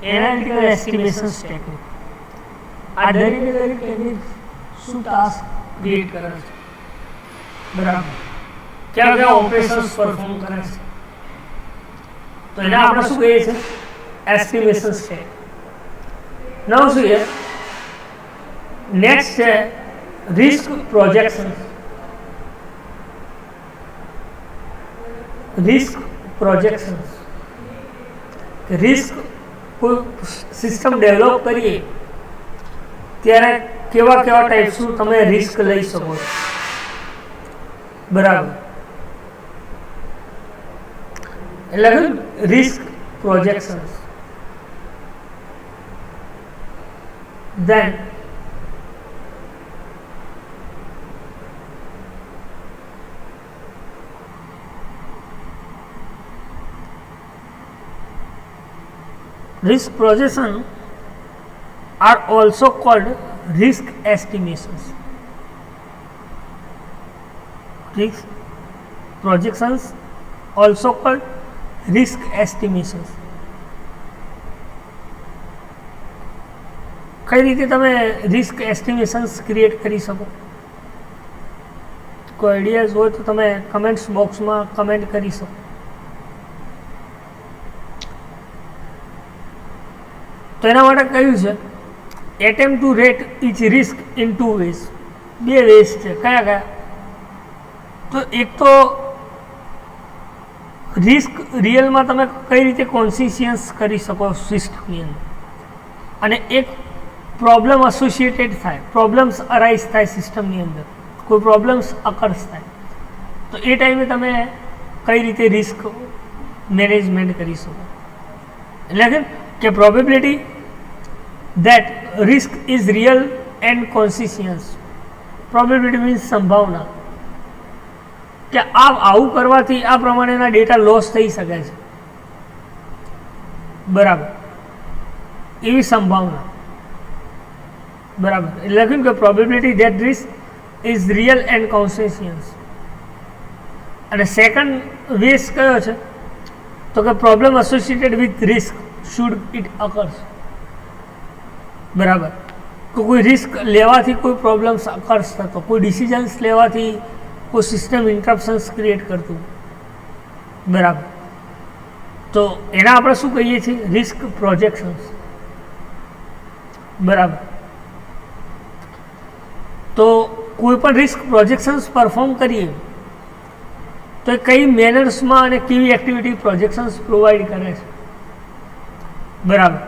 એનાલિટિકલ એસ્ટિમેશન્સ ટેકનિક. આ દરેકે દરેક ટેકનિક શું ટાસ્ક ક્રિએટ કરે છે. બરાબર. ક્યાં ક્યાં ઓપરેશન્સ પરફોર્મ કરે છે, તો એને આપણે શું કહીએ છીએ, એસ્ટિમેશન્સ છે. નવ શું છે, નેક્સ્ટ છે risk projections. Risk projections. Risk કોઈ સિસ્ટમ ડેવલપ કરીએ ત્યારે કેવા કેવા ટાઈપ્સનું તમે રિસ્ક લઈ શકો છો. બરાબર. એટલે risk projections. Then risk projections are also called risk estimations. risk projections, also called risk estimations. કઈ રીતે તમે રિસ્ક એસ્ટિમેશન્સ ક્રિએટ કરી શકો? કોઈ આઈડિયાઝ હોય તો તમે કમેન્ટ્સ બોક્સમાં કમેન્ટ કરી શકો. તો એના માટે કહ્યું છે attempt to rate each risk in 2 ways. 2 ways છે. કયા કયા? તો એક તો રિસ્ક રિયલમાં તમે કઈ રીતે કોન્સિશિયસ કરી શકો સિસ્ટમની અંદર, અને એક પ્રોબ્લેમ એસોસિએટેડ થાય, પ્રોબ્લેમ્સ અરાઇઝ થાય સિસ્ટમની અંદર, કોઈ પ્રોબ્લેમ્સ અકર્સ થાય, તો એ ટાઈમે તમે કઈ રીતે રિસ્ક મેનેજમેન્ટ કરી શકો. એટલે કે probability that risk is real and conscious. Probability means સંભાવના કે આવું કરવાથી આ પ્રમાણેના ડેટા લોસ થઈ શકે છે, બરાબર, એવી સંભાવના, બરાબર. એટલે લખ્યું કે probability that risk is real and conscious. અને સેકન્ડ વેસ કયો છે? તો કે problem associated with risk should eat occurs. બરાબર, કે કોઈ રિસ્ક લેવાથી કોઈ પ્રોબ્લેમ્સ અકર્સ થતો, કોઈ ડિસિઝન્સ લેવાથી કોઈ સિસ્ટમ ઇન્ટરપ્શન્સ ક્રિએટ કરતું, બરાબર. તો એના આપણે શું કહીએ છીએ? રિસ્ક પ્રોજેક્શન્સ, બરાબર. તો કોઈ પણ રિસ્ક પ્રોજેક્શન્સ પરફોર્મ કરીએ તો એ કઈ મેનર્સમાં અને કેવી એક્ટિવિટી પ્રોજેક્શન્સ પ્રોવાઈડ કરે છે, બરાબર.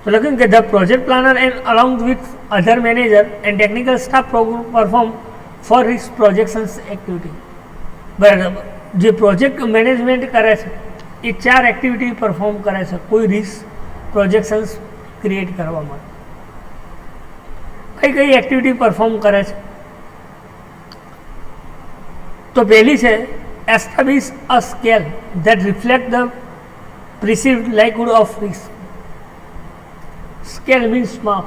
So looking at the project planner and along with other manager and technical staff perform for risk projections activity. બરાબર, જે પ્રોજેક્ટ મેનેજમેન્ટ કરે છે એ 4 એક્ટિવિટી પરફોર્મ કરે છે કોઈ રિસ્ક પ્રોજેક્શન્સ ક્રિએટ કરવા માટે. કઈ એક્ટિવિટી પરફોર્મ કરે છે? તો પહેલી છે establish a scale that reflect the perceived likelihood of risk. Scale means માપ,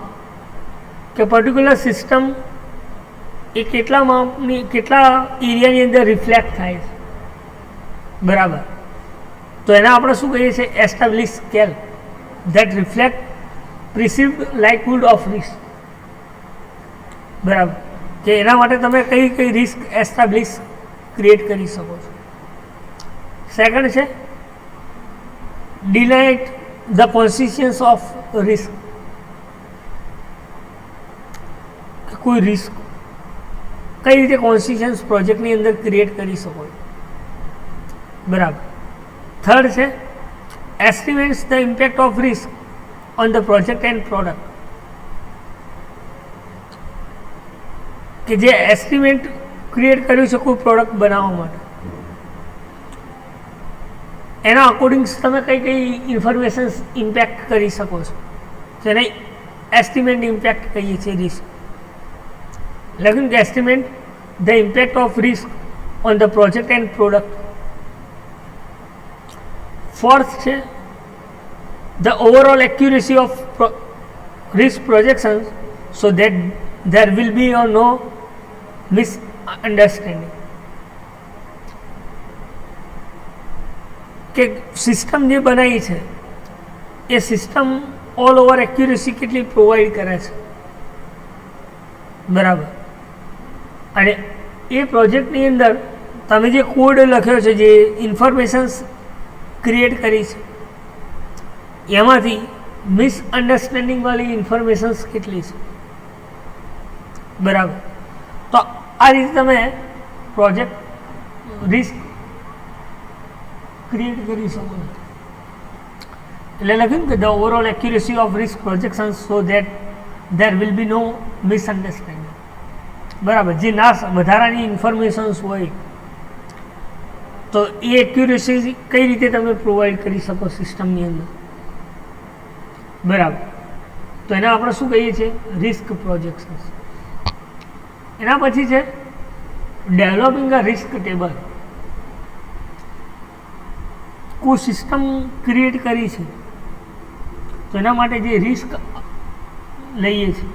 કે પર્ટિક્યુલર સિસ્ટમ એ કેટલા માપની, કેટલા એરિયાની અંદર રિફ્લેક્ટ થાય છે, બરાબર. તો એના આપણે શું કહીએ છીએ? Establish scale that reflect perceived likelihood of risk, બરાબર. કે એના માટે તમે કઈ રિસ્ક એસ્ટાબ્લિશ ક્રિએટ કરી શકો છો. સેકન્ડ છે delight the conscious of risk. કોઈ રિસ્ક કઈ રીતે કોન્સિયસ પ્રોજેક્ટની અંદર ક્રિએટ કરી શકો, બરાબર. થર્ડ છે એસ્ટિમેટ્સ the impact of risk on the project and product. કે જે એસ્ટિમેટ ક્રિએટ કર્યું છે કોઈ પ્રોડક્ટ બનાવવા માટે, એના અકોર્ડિંગ તમે કઈ ઇન્ફોર્મેશન્સ ઇમ્પેક્ટ કરી શકો છો, જેને એસ્ટિમેટ ઇમ્પેક્ટ કહીએ છીએ રિસ્ક. લગન કે estimate the impact of risk on the project and product. Fourth છે the overall accuracy of risk projections so that there will be no misunderstanding. કે સિસ્ટમ જે બનાવી છે એ સિસ્ટમ ઓલ ઓવર એક્યુરેસી કેટલી પ્રોવાઈડ કરે છે, બરાબર. અને એ પ્રોજેક્ટની અંદર તમે જે કોડ લખ્યો છે, જે ઇન્ફોર્મેશન્સ ક્રિએટ કરી છે, એમાંથી મિસઅન્ડરસ્ટેન્ડિંગવાળી ઇન્ફોર્મેશન્સ કેટલી છે, બરાબર. તો આ રીતે તમે પ્રોજેક્ટ રિસ્ક ક્રિએટ કરી શકો છો. એટલે લખ્યું કે the overall accuracy of risk projection so that there will be no misunderstanding, બરાબર. જે વધારાની ઇન્ફોર્મેશન્સ હોય તો એ એક્યુરેસી કઈ રીતે તમે પ્રોવાઈડ કરી શકો સિસ્ટમની અંદર, બરાબર. તો એને આપણે શું કહીએ છીએ? Risk projections. એના પછી છે ડેવલપિંગ અ રિસ્ક ટેબલ. કોઈ સિસ્ટમ ક્રિએટ કરી છે તો એના માટે જે રિસ્ક લઈએ છીએ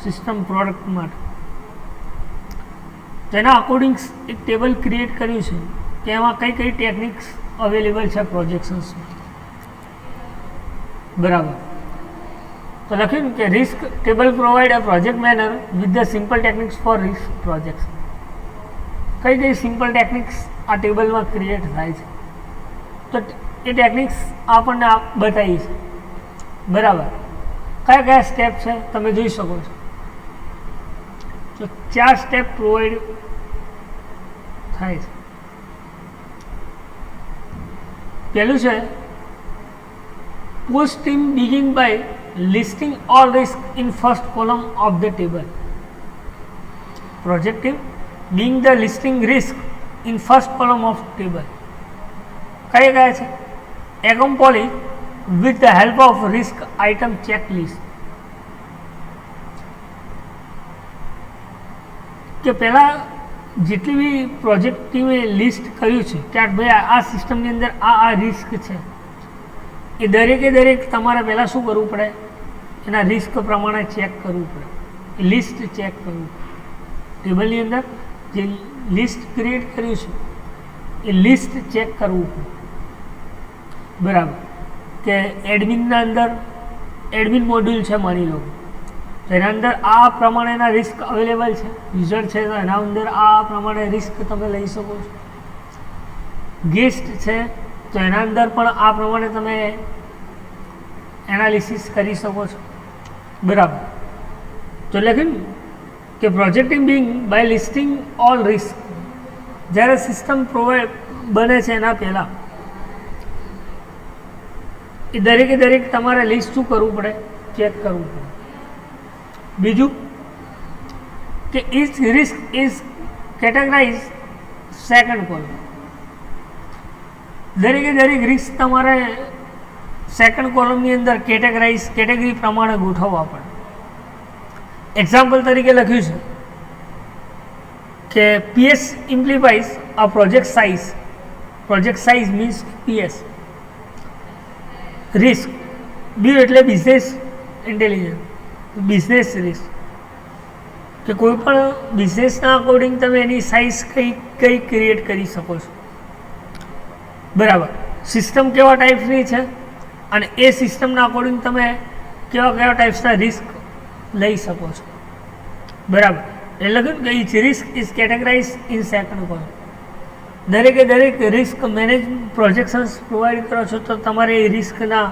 સિસ્ટમ પ્રોડક્ટ માટે, તો એના અકોર્ડિંગ એક ટેબલ ક્રિએટ કર્યું છે કે એમાં કઈ કઈ ટેકનિક્સ અવેલેબલ છે પ્રોજેક્શન્સ. બરાબર. તો લખ્યું કે risk table provide a project manager with the simple techniques for risk projects. કઈ કઈ સિમ્પલ ટેકનિક્સ આ ટેબલમાં ક્રિએટ થાય છે, તો એ ટેકનિક્સ આપણને બતાવી છે. બરાબર. કયા કયા સ્ટેપ છે તમે જોઈ શકો છો. તો 4 સ્ટેપ પ્રોવાઈડ થાય છે. પહેલું છે post team begin by listing all risk in first column of the table. Project team being the listing risk in first column of table. કયા કયા છે? accomplish with the help of risk item checklist. કે પહેલા જેટલી બી project ટીમે list કર્યું છે કે ભાઈ આ સિસ્ટમની અંદર આ રિસ્ક છે, એ દરેક તમારે પહેલાં શું કરવું પડે, એના રિસ્ક પ્રમાણે ચેક કરવું પડે, એ લિસ્ટ ચેક કરવું પડે. ટેબલની અંદર જે લિસ્ટ ક્રિએટ કર્યું છે એ લિસ્ટ ચેક કરવું પડે. બરાબર. કે એડમિનના અંદર એડમિન મોડ્યુલ છે માની લો, તો એના અંદર આ પ્રમાણેના રિસ્ક અવેલેબલ છે, યુઝર છે તો એના અંદર આ પ્રમાણે રિસ્ક તમે લઈ શકો છો. ગેસ્ટ છે તો એના અંદર પણ આ પ્રમાણે તમે એનાલિસિસ કરી શકો છો. બરાબર. તો લખ્યું કે projecting being by listing all risk. જ્યારે સિસ્ટમ પ્રોવાઈડ બને છે એના પહેલાં એ દરેક તમારે લિસ્ટ શું કરવું પડે, ચેક કરવું પડે. બીજું કે each risk is categorize second column. દરેક રિસ્ક તમારે સેકન્ડ કોલમની અંદર કેટેગરી પ્રમાણે ગોઠવવા પડે. એક્ઝામ્પલ તરીકે લખ્યું છે કે PS implies a project size. Project size means PS. Risk B એટલે બિઝનેસ ઇન્ટેલિજન્સ, બિઝનેસ રિસ્ક કે કોઈ પણ બિઝનેસના અકોર્ડિંગ તમે એની સાઇઝ કઈ ક્રિએટ કરી શકો છો. બરાબર. સિસ્ટમ કેવા ટાઈપ્સની છે અને એ સિસ્ટમના અકોર્ડિંગ તમે કેવા ટાઈપ્સના રિસ્ક લઈ શકો છો. બરાબર. એટલે લખ્યું કે each risk is categorize in second column. દરેક રિસ્ક મેનેજ પ્રોજેક્શન્સ પ્રોવાઈડ કરો છો તો તમારે એ રિસ્કના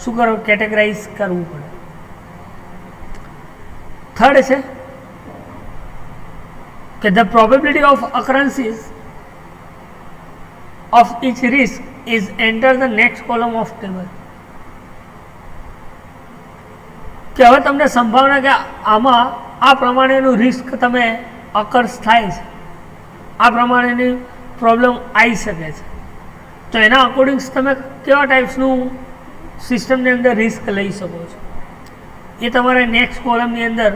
શું કરો, કેટેગરાઇઝ કરવું પડે. થર્ડ છે કે the probability of occurrences of each risk is enter the next column of table. કે હવે તમને સંભાવના કે આમાં આ પ્રમાણેનું રિસ્ક તમે અકર્સ થાય છે, આ પ્રમાણેની પ્રોબ્લેમ આવી શકે છે, તો એના અકોર્ડિંગ તમે કેવા ટાઈપ્સનું સિસ્ટમની અંદર રિસ્ક લઈ શકો છો એ તમારે નેક્સ્ટ કોલમની અંદર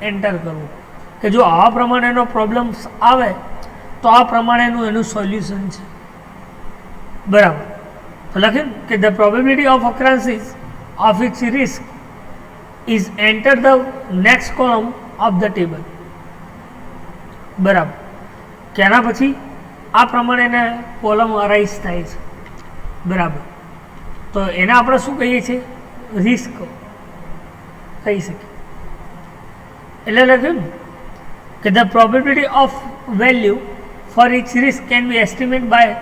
એન્ટર કરવું કે જો આ પ્રમાણેનો પ્રોબ્લેમ્સ આવે તો આ પ્રમાણેનું એનું સોલ્યુશન છે. બરાબર. તો લખીએ કે the probability of occurrences of each risk is enter the next column of the table. બરાબર. કે એના પછી આ પ્રમાણેના કોલમ અરાઇઝ થાય છે. બરાબર. તો એને આપણે શું કહીએ છીએ, રિસ્ક કહી શકીએ. એટલે લખ્યું કે the probability of value for each risk can be estimate by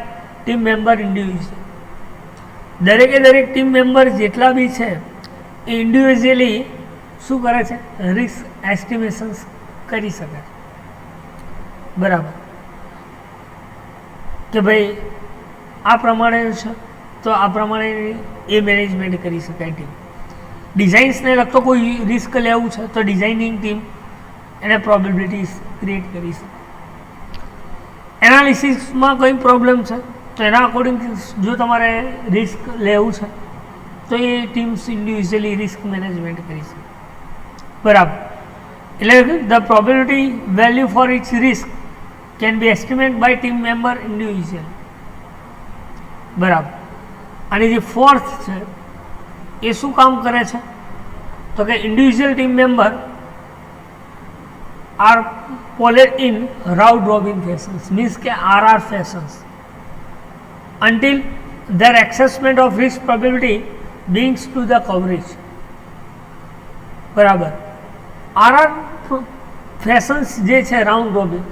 team member individual. દરેક ટીમ મેમ્બર જેટલા બી છે એ ઇન્ડિવિજ્યુઅલી શું કરે છે, રિસ્ક એસ્ટિમેશન્સ કરી શકે છે. બરાબર. કે ભાઈ આ પ્રમાણે છે તો આ પ્રમાણે એ મેનેજમેન્ટ કરી શકાય ટીમ. ડિઝાઇન્સને લગતો કોઈ રિસ્ક લેવું છે તો ડિઝાઇનિંગ ટીમ એને પ્રોબેબિલિટીઝ ક્રિએટ કરી શકે. એનાલિસિસમાં કોઈ પ્રોબ્લેમ છે તો એના અકોર્ડિંગ જો તમારે રિસ્ક લેવું છે તો એ ટીમ્સ ઇન્ડિવિજ્યુઅલી રિસ્ક મેનેજમેન્ટ કરી શકે. બરાબર. એટલે the probability value for each risk can be estimate by team member individual. બરાબર. અને જે ફોર્થ છે એ શું કામ કરે છે તો કે individual team member are followed in round robin fashions, means કે RR fashions, until their assessment of risk probability brings to the coverage. બરાબર. RR ફેશન્સ જે છે રાઉન્ડ રોબિન,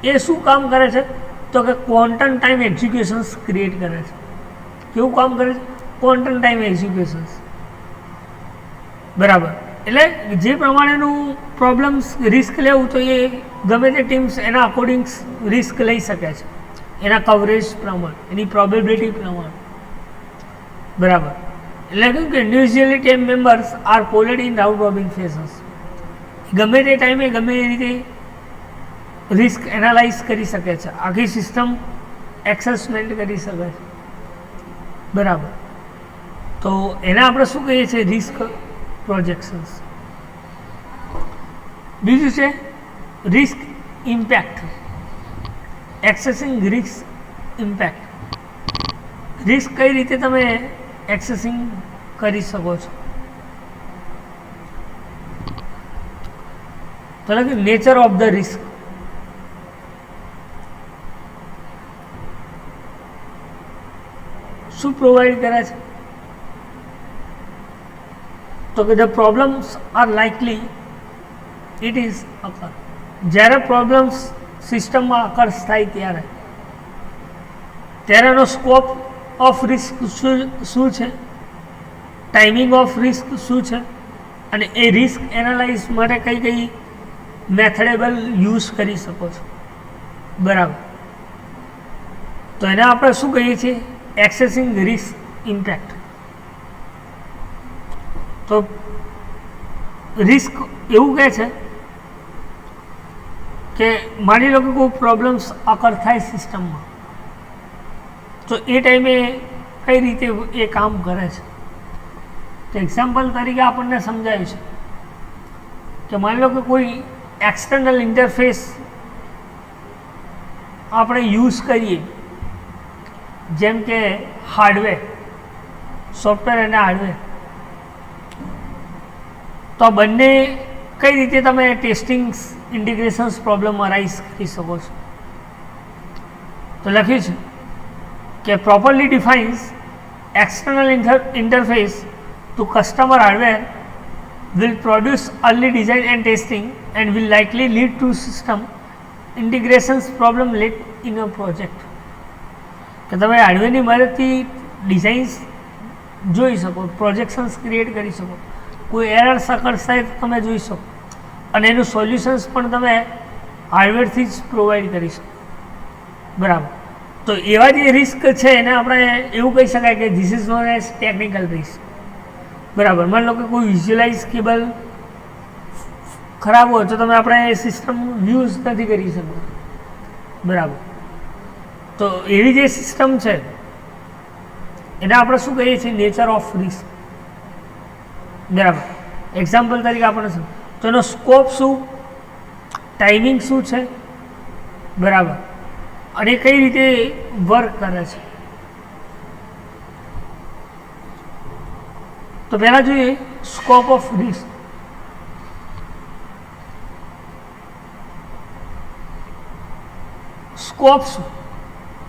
એ શું કામ કરે છે? તો કે ક્વોન્ટમ ટાઈમ એક્ઝિક્યુશન્સ ક્રિએટ કરે છે. કેવું કામ કરે છે? Quantum time executions. બરાબર. એટલે જે પ્રમાણેનું પ્રોબ્લેમ્સ રિસ્ક લેવું તો એ ગમે તે ટીમ્સ એના અકોર્ડિંગ રિસ્ક લઈ શકે છે, એના કવરેજ પ્રમાણે, એની પ્રોબેબિલિટી પ્રમાણે. બરાબર. એટલે કહ્યું કે individually team members are polled in round robin fashions. ગમે તે ટાઈમે ગમે એ રીતે રિસ્ક એનાલાઇઝ કરી શકે છે, આખી સિસ્ટમ એક્સેસમેન્ટ કરી શકે છે. બરાબર. તો એને આપણે શું કહીએ છીએ? Risk projections. બીજું છે risk impact. એક્સેસિંગ risk impact. Risk કઈ રીતે તમે એક્સેસિંગ કરી શકો છો? તો કે નેચર ઓફ ધ રિસ્ક. શું પ્રોવાઈડ કરે છે? તો કે the problems R likely it is અકર. જ્યારે પ્રોબ્લેમ્સ સિસ્ટમમાં અકર્સ થાય ત્યારે એનો સ્કોપ ઓફ રિસ્ક શું છે, ટાઈમિંગ ઓફ રિસ્ક શું છે, અને એ રિસ્ક એનાલાઇઝ માટે કઈ કઈ મેથડેબલ યુઝ કરી શકો છો. બરાબર. તો એને આપણે શું કહીએ છીએ? એક્સેસિંગ રિસ્ક ઇમ્પેક્ટ. તો રિસ્ક એવું કહે છે કે માની લો કે કોઈ પ્રોબ્લેમ્સ અકર થાય સિસ્ટમમાં, તો એ ટાઈમે કઈ રીતે એ કામ કરે છે. તો એક્ઝામ્પલ તરીકે આપણને સમજાયું છે કે માની લો કે કોઈ એક્સટર્નલ ઇન્ટરફેસ આપણે યુઝ કરીએ, જેમ કે હાર્ડવેર, સોફ્ટવેર અને હાર્ડવેર, તો બંને કઈ રીતે તમે ટેસ્ટિંગ્સ ઇન્ટિગ્રેશન્સ પ્રોબ્લેમ અરાઇઝ કરી શકો છો. તો લખ્યું છે કે properly defines external interface to customer hardware will produce early design and testing and will likely lead to system integrations problem late in a project. કે તમે હાર્ડવેરની મદદથી ડિઝાઇન્સ જોઈ શકો, પ્રોજેક્શન્સ ક્રિએટ કરી શકો, કોઈ એરર સકર્સ થાય તો તમે જોઈ શકો, અને એનું સોલ્યુશન્સ પણ તમે હાર્ડવેરથી જ પ્રોવાઈડ કરી શકો. બરાબર. તો એવા જે રિસ્ક છે એને આપણે એવું કહી શકાય કે this is known as technical risk. બરાબર. માની લો કે કોઈ વિઝ્યુલાઇઝ કેબલ ખરાબ હોય તો તમે આપણે એ સિસ્ટમ યુઝ નથી કરી શકતા. બરાબર. તો એવી જે સિસ્ટમ છે એને આપણે શું કહીએ છીએ? Nature of risk. બરાબર. એક્ઝામ્પલ તરીકે આપણે શું, તો એનો સ્કોપ શું, ટાઈમિંગ શું છે, બરાબર, અને કઈ રીતે વર્ક કરે છે. તો પહેલાં જોઈએ સ્કોપ ઓફ રિસ્ક. સ્કોપ શું?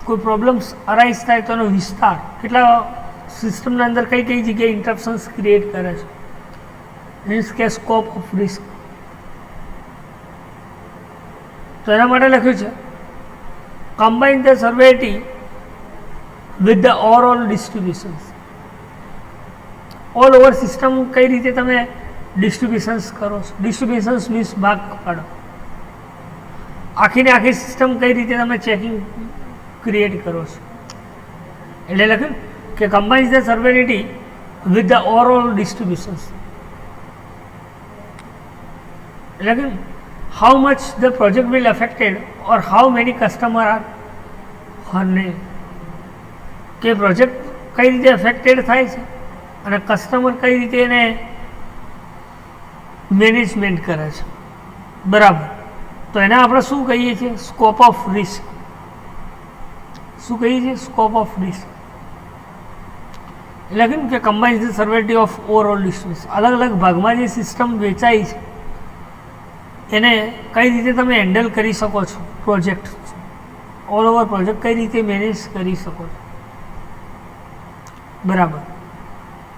કોઈ પ્રોબ્લેમ્સ અરાઇઝ થાય તો એનો વિસ્તાર, કેટલા સિસ્ટમના અંદર કઈ કઈ જગ્યાએ ઇન્ટરપ્શન્સ ક્રિએટ કરે છે, મીન્સ કે સ્કોપ ઓફ રિસ્ક. તો એના માટે લખ્યું છે combine the severity with the overall distributions. All over system કઈ રીતે તમે ડિસ્ટ્રીબ્યુશન્સ કરો છો? ડિસ્ટ્રીબ્યુશન્સ મીન્સ ભાગ પાડો. આખીને આખી સિસ્ટમ કઈ રીતે તમે ચેકિંગ ક્રિએટ કરો છો. એટલે લખ્યું કે combines the severity with the overall distributions. એટલે કે how much the project will affected or how many customer are harmed. કે પ્રોજેક્ટ કઈ રીતે અફેક્ટેડ થાય છે અને કસ્ટમર કઈ રીતે એને મેનેજમેન્ટ કરે છે. બરાબર. તો એને આપણે શું કહીએ છીએ? Scope of risk. શું કહીએ છીએ? Scope of risk. એટલે કે combines the સર્વેરિટી of overall distribution. અલગ અલગ ભાગમાં જે સિસ્ટમ વેચાઈ છે એને કઈ રીતે તમે હેન્ડલ કરી શકો છો, પ્રોજેક્ટ ઓલ ઓવર પ્રોજેક્ટ કઈ રીતે મેનેજ કરી શકો છો, બરાબર.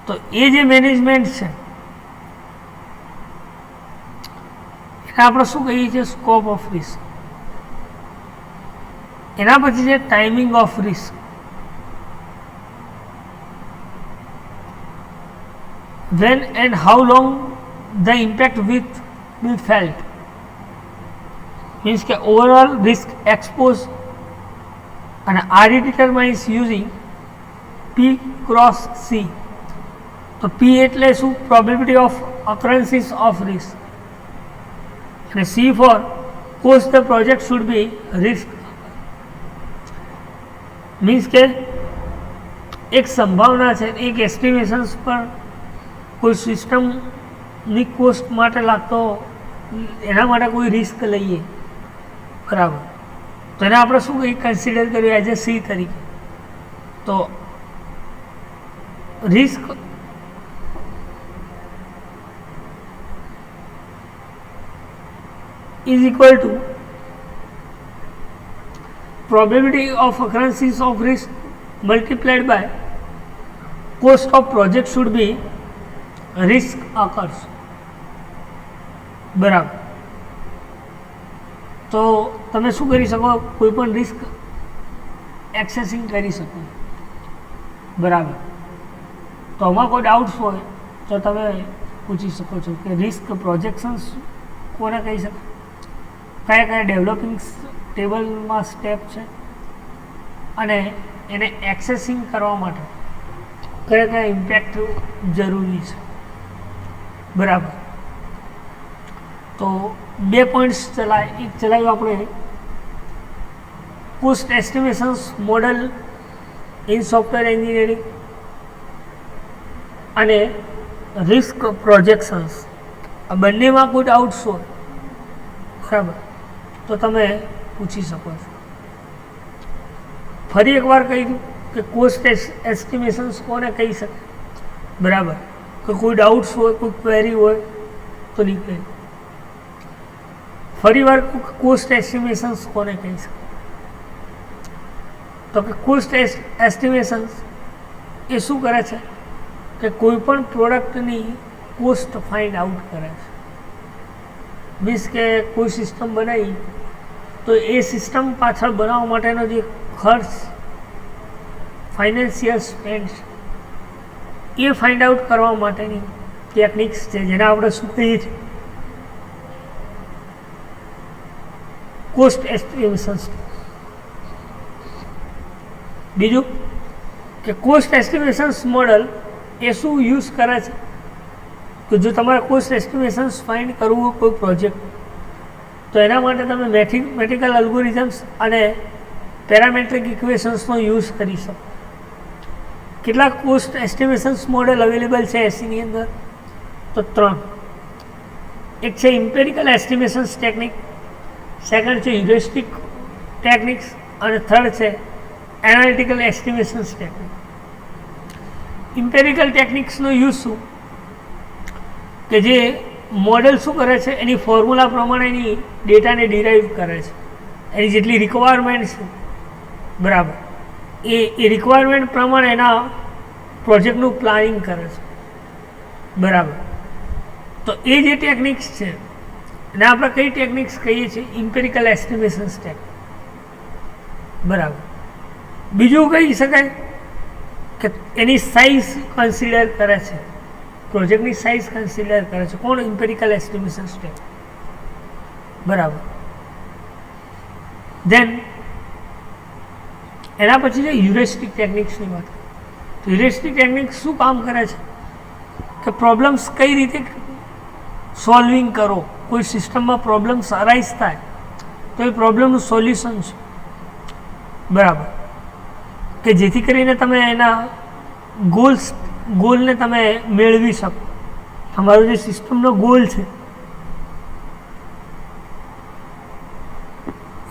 તો એ જે મેનેજમેન્ટ છે એને આપણે શું કહીએ છીએ, સ્કોપ ઓફ રિસ્ક. એના પછી છે timing of risk. when and how long the impact will be felt, means કે overall risk expose અને RE determines using P cross C. તો P એટલે શું, probability of occurrences of risk, અને C for cost the project should be risk, means કે એક સંભાવના છે, એક એસ્ટિમેશન્સ પર કોઈ સિસ્ટમની કોસ્ટ માટે લાગતો એના માટે કોઈ રિસ્ક લઈએ, બરાબર. તો એને આપણે શું કંઈ કન્સિડર કર્યું એઝ એ સી તરીકે. તો risk is equal to probability of occurrences of risk multiplied by cost of project should be risk occurs, બરાબર. તો તમે શું કરી શકો, કોઈ પણ રિસ્ક એક્સેસિંગ કરી શકો, બરાબર. તો આમાં કોઈ ડાઉટ્સ હોય તો તમે પૂછી શકો છો કે રિસ્ક પ્રોજેક્શન્સ કોને કહી શકો, કયા કયા ડેવલપિંગ ટેબલમાં સ્ટેપ છે, અને એને એક્સેસિંગ કરવા માટે કયા કયા ઇમ્પેક્ટ જરૂરી છે, બરાબર. તો બે પોઈન્ટ્સ ચલાવ્યું આપણે, cost estimations model in software engineering અને રિસ્ક પ્રોજેક્શન્સ. આ બંનેમાં કોઈ ડાઉટ્સ હોય, બરાબર, તો તમે પૂછી શકો છો. ફરી એકવાર કહી દઉં કે કોસ્ટ એસ્ટિમેશન્સ કોને કહી શકે, બરાબર. કે કોઈ ડાઉટ્સ હોય, કોઈ ક્વેરી હોય તો નીકળે. ફરી વાર કોસ્ટ એસ્ટિમેશન્સ કોને કહી શકે, તો કે કોસ્ટ એસ્ટિમેશન્સ એ શું કરે છે કે કોઈ પણ પ્રોડક્ટની કોસ્ટ ફાઇન્ડ આઉટ કરે છે. મીન્સ કે કોઈ સિસ્ટમ બનાવી તો એ સિસ્ટમ પાછળ બનાવવા માટેનો જે ખર્ચ, ફાઇનાન્શિયલ સ્પેન્ડ એ ફાઇન્ડ આઉટ કરવા માટેની ટેકનિક્સ છે, જેને આપણે શું કહીએ છીએ, કોસ્ટ એસ્ટિમેશન્સ. બીજું કે કોસ્ટ એસ્ટિમેશન્સ મોડલ એ શું યુઝ કરે છે કે જો તમારે કોસ્ટ એસ્ટિમેશન્સ ફાઇન્ડ કરવું હોય કોઈ પ્રોજેક્ટ, તો એના માટે તમે મેથેમેટિકલ અલ્ગોરિધમ્સ અને પેરામેટ્રિક ઇક્વેશન્સનો યુઝ કરી શકો. કેટલાક કોસ્ટ એસ્ટિમેશન્સ મોડેલ અવેલેબલ છે એસીની અંદર, તો 3. એક છે ઇમ્પેરિકલ એસ્ટિમેશન્સ ટેકનિક, સેકન્ડ છે હ્યુરિસ્ટિક ટેકનિક્સ, અને થર્ડ છે એનાલિટિકલ એસ્ટિમેશન્સ ટેકનિક. ઇમ્પેરિકલ ટેકનિક્સનો યુઝ શું, કે જે મોડેલ શું કરે છે, એની ફોર્મ્યુલા પ્રમાણે એની ડેટાને ડિરાઈવ કરે છે, એની જેટલી રિક્વાયરમેન્ટ છે, બરાબર, એ રિક્વાયરમેન્ટ પ્રમાણે એના પ્રોજેક્ટનું પ્લાનિંગ કરે છે, બરાબર. તો એ જે ટેકનિક્સ છે એને આપણે કઈ ટેકનિક્સ કહીએ છીએ, ઇમ્પેરિકલ એસ્ટિમેશન્સ ટેકનિક, બરાબર. બીજું કહી શકાય કે એની સાઇઝ કન્સિડર કરે છે, પ્રોજેક્ટની સાઇઝ કન્સિડર કરે છે, કોણ, ઇમ્પેરિકલ એસ્ટિમેશન્સ ટેકનિક, બરાબર. દેન એના પછી છે હ્યુરિસ્ટિક ટેકનિક્સની વાત. તો હ્યુરિસ્ટિક ટેકનિક શું કામ કરે છે કે પ્રોબ્લેમ્સ કઈ રીતે સોલ્વિંગ કરો, કોઈ સિસ્ટમમાં પ્રોબ્લેમ્સ અરાઇઝ થાય તો એ પ્રોબ્લેમનું સોલ્યુશન છે, બરાબર, કે જેથી કરીને તમે એના ગોલને તમે મેળવી શકો. તમારો જે સિસ્ટમનો ગોલ છે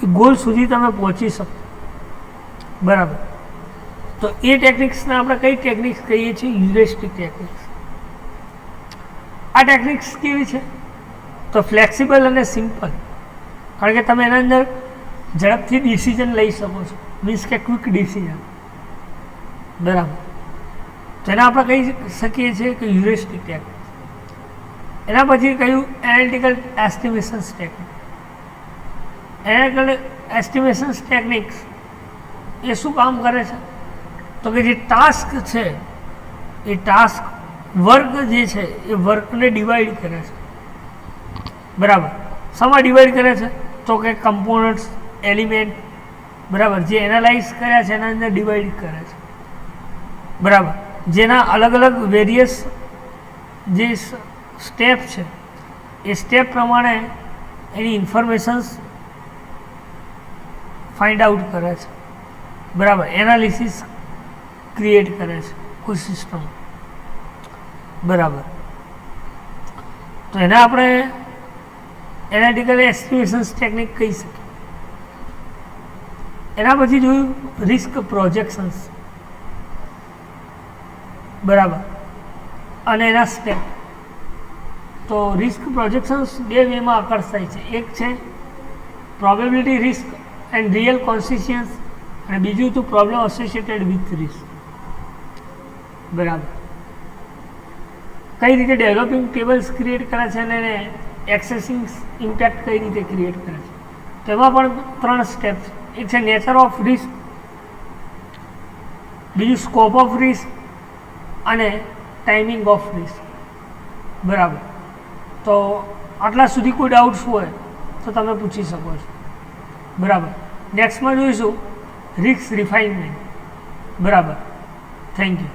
એ ગોલ સુધી તમે પહોંચી શકો, બરાબર. તો એ ટેકનિક્સને આપણે કઈ ટેકનિક્સ કહીએ છીએ, હ્યુરિસ્ટિક ટેકનિક્સ. આ ટેકનિક્સ કેવી છે, તો ફ્લેક્સિબલ અને સિમ્પલ, કારણ કે તમે એના અંદર ઝડપથી ડિસિઝન લઈ શકો છો, મીન્સ કે ક્વિક ડિસિઝન. બરાબર. તો એના આપણે કહી શકીએ છીએ કે હ્યુરિસ્ટિક ટેકનિક. એના પછી કહ્યું analytical estimations technique. Analytical estimations techniques એ શું કામ કરે છે? તો કે જે ટાસ્ક છે એ ટાસ્ક વર્ક જે છે એ વર્કને ડિવાઈડ કરે છે. બરાબર. શેમાં ડિવાઈડ કરે છે? તો કે કમ્પોનન્ટ્સ, એલિમેન્ટ, બરાબર, જે એનાલાઇઝ કર્યા છે એના અંદર ડિવાઈડ કરે છે. બરાબર. જેના અલગ અલગ વેરિયસ જે સ્ટેપ છે એ સ્ટેપ પ્રમાણે એની ઇન્ફોર્મેશન્સ ફાઇન્ડ આઉટ કરે છે. બરાબર. એનાલિસિસ ક્રિએટ કરે છે કોઈ સિસ્ટમ. બરાબર. તો એને આપણે એનાલિટિકલ એસ્ટિમેશન્સ ટેકનિક કહી શકીએ. એના પછી જોયું રિસ્ક પ્રોજેક્શન્સ. બરાબર. અને એના સ્ટેપ. તો રિસ્ક પ્રોજેક્શન્સ બે વેમાં અકર્સ થાય છે. એક છે probability risk and real consequence, અને બીજું હતું પ્રોબ્લેમ એસોસિએટેડ વિથ રિસ્ક. બરાબર. કઈ રીતે ડેવલપિંગ ટેબલ્સ ક્રિએટ કરે છે અને એને એક્સેસિંગ ઇમ્પેક્ટ કઈ રીતે ક્રિએટ કરે છે. તેમાં પણ 3 સ્ટેપ છે. એક છે નેચર ઓફ રિસ્ક, બીજું સ્કોપ ઓફ રિસ્ક અને ટાઈમિંગ ઓફ રિસ્ક. બરાબર. તો આટલા સુધી કોઈ ડાઉટ્સ હોય તો તમે પૂછી શકો છો. બરાબર. નેક્સ્ટમાં જોઈશું રિસ્ક રિફાઇનમેન્ટ. બરાબર. Thank you.